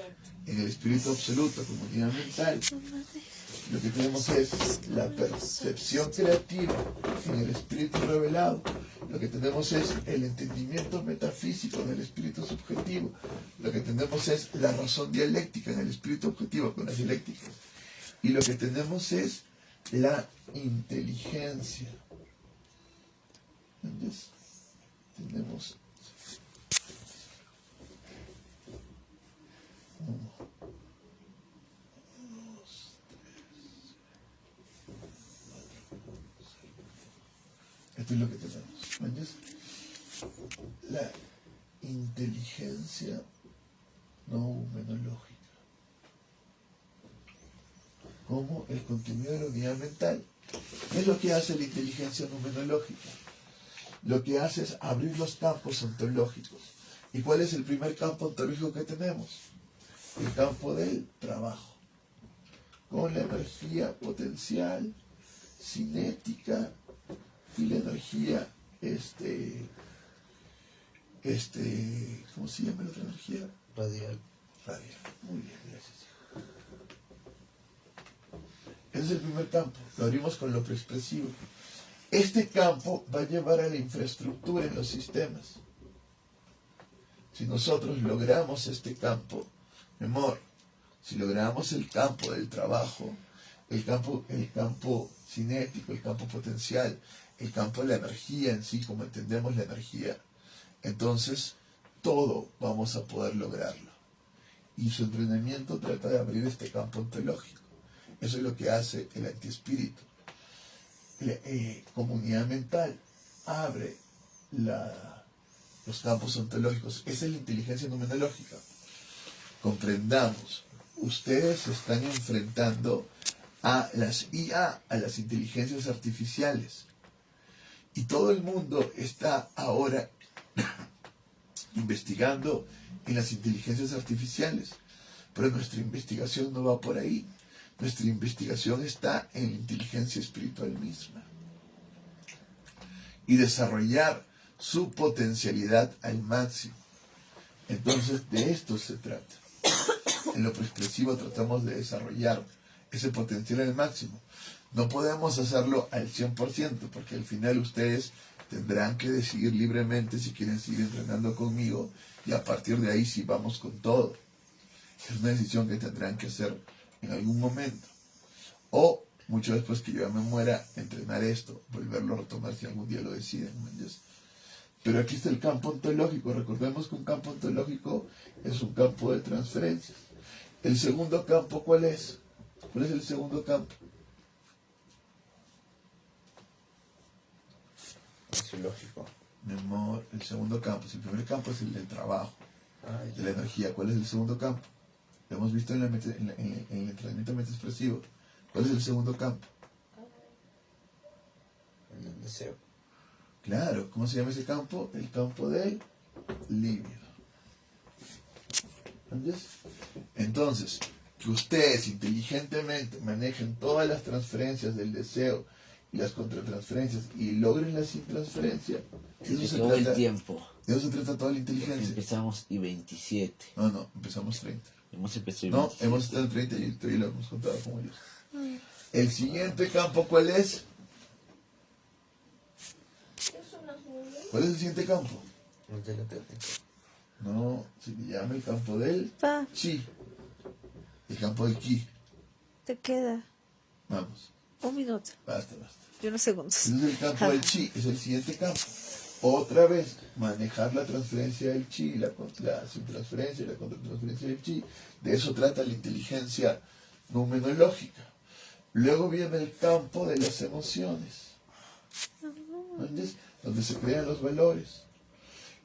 en el espíritu absoluto, comunidad mental. Lo que tenemos es la percepción creativa en el espíritu revelado. Lo que tenemos es el entendimiento metafísico en el espíritu subjetivo. Lo que tenemos es la razón dialéctica en el espíritu objetivo con las dialécticas. Y lo que tenemos es la inteligencia. ¿Entiendes? Tenemos esto es lo que tenemos. ¿Entiendes? La inteligencia noumenológica como el contenido de la unidad mental. ¿Qué es lo que hace la inteligencia noumenológica? Lo que hace es abrir los campos ontológicos. ¿Y cuál es el primer campo ontológico que tenemos? El campo del trabajo, con la energía potencial, cinética y la energía, ¿cómo se llama la otra energía? Radial. Radial. Muy bien, gracias. Ese es el primer campo. Lo abrimos con lo preexpresivo. Este campo va a llevar a la infraestructura en los sistemas. Si nosotros logramos este campo, mi amor, si logramos el campo del trabajo, el campo cinético, el campo potencial, el campo de la energía en sí, como entendemos la energía, entonces todo vamos a poder lograrlo. Y su entrenamiento trata de abrir este campo ontológico. Eso es lo que hace el antiespíritu. Comunidad mental abre los campos ontológicos. Esa es la inteligencia numerológica. Comprendamos, ustedes se están enfrentando a las IA, a las inteligencias artificiales. Y todo el mundo está ahora investigando en las inteligencias artificiales. Pero nuestra investigación no va por ahí. Nuestra investigación está en la inteligencia espiritual misma. Y desarrollar su potencialidad al máximo. Entonces, de esto se trata. En lo expresivo tratamos de desarrollar ese potencial al máximo. No podemos hacerlo al 100%, porque al final ustedes tendrán que decidir libremente si quieren seguir entrenando conmigo, y a partir de ahí sí vamos con todo. Es una decisión que tendrán que hacer en algún momento. O, mucho después que yo ya me muera, entrenar esto, volverlo a retomar si algún día lo deciden. Pero aquí está el campo ontológico. Recordemos que un campo ontológico es un campo de transferencias. El segundo campo, ¿cuál es? ¿Cuál es el segundo campo? Fisiológico. Mi amor, el segundo campo. El primer campo es el del trabajo, de la energía. ¿Cuál es el segundo campo? Lo hemos visto en el entrenamiento mente expresivo. ¿Cuál es el segundo campo? El deseo. Claro, ¿cómo se llama ese campo? El campo del líbido. ¿Entiendes? Entonces, que ustedes inteligentemente manejen todas las transferencias del deseo y las contratransferencias y logren la sin transferencia. Todo el tiempo. De eso se trata toda la inteligencia. Empezamos y 27. No, empezamos 30. Hemos empezado y No, 27. hemos estado en 30 y todavía lo hemos contado como ellos. El siguiente campo, ¿cuál es? ¿Cuál es el siguiente campo? El de la técnica. No, se llama el campo del Pa, chi. El campo del ki. te queda Vamos, 1 minuto basta. y unos segundos. Ese es el campo del chi, es el siguiente campo. Otra vez, manejar la transferencia del chi, la sin transferencia y la contratransferencia del chi. De eso trata la inteligencia numerológica. Luego viene el campo de las emociones, ¿entiendes? Donde se crean los valores.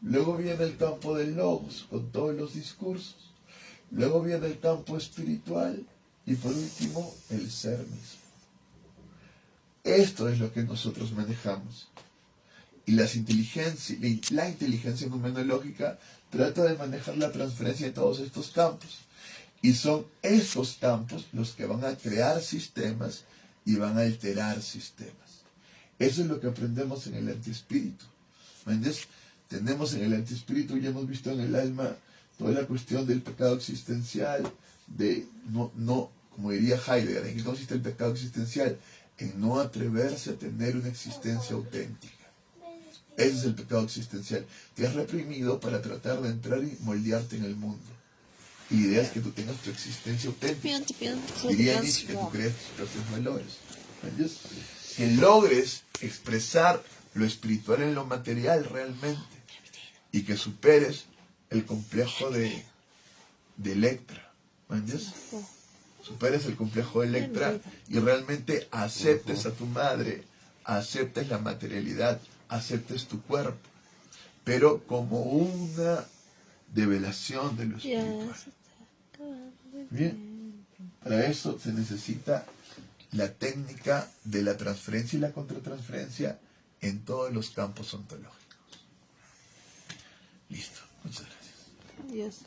Luego viene el campo del logos, con todos los discursos. Luego viene el campo espiritual. Y por último, el ser mismo. Esto es lo que nosotros manejamos. Y la inteligencia numerológica trata de manejar la transferencia de todos estos campos. Y son estos campos los que van a crear sistemas y van a alterar sistemas. Eso es lo que aprendemos en el antiespíritu. ¿Entiendes? Tenemos en el antiespíritu, ya hemos visto en el alma, toda la cuestión del pecado existencial, de no, como diría Heidegger, ¿en qué consiste el pecado existencial? En no atreverse a tener una existencia auténtica. Ese es el pecado existencial. Te has reprimido para tratar de entrar y moldearte en el mundo. Y la idea es que tú tengas tu existencia auténtica. Diría Nietzsche que tú crees tus propios valores. ¿Entiendes? Que logres expresar lo espiritual en lo material realmente. Y que superes el complejo de Electra. ¿Entiendes? Superes el complejo de Electra y realmente aceptes a tu madre, aceptes la materialidad, aceptes tu cuerpo, pero como una develación de lo espiritual. Bien, para eso se necesita la técnica de la transferencia y la contratransferencia en todos los campos ontológicos. Listo, muchas gracias. Dios.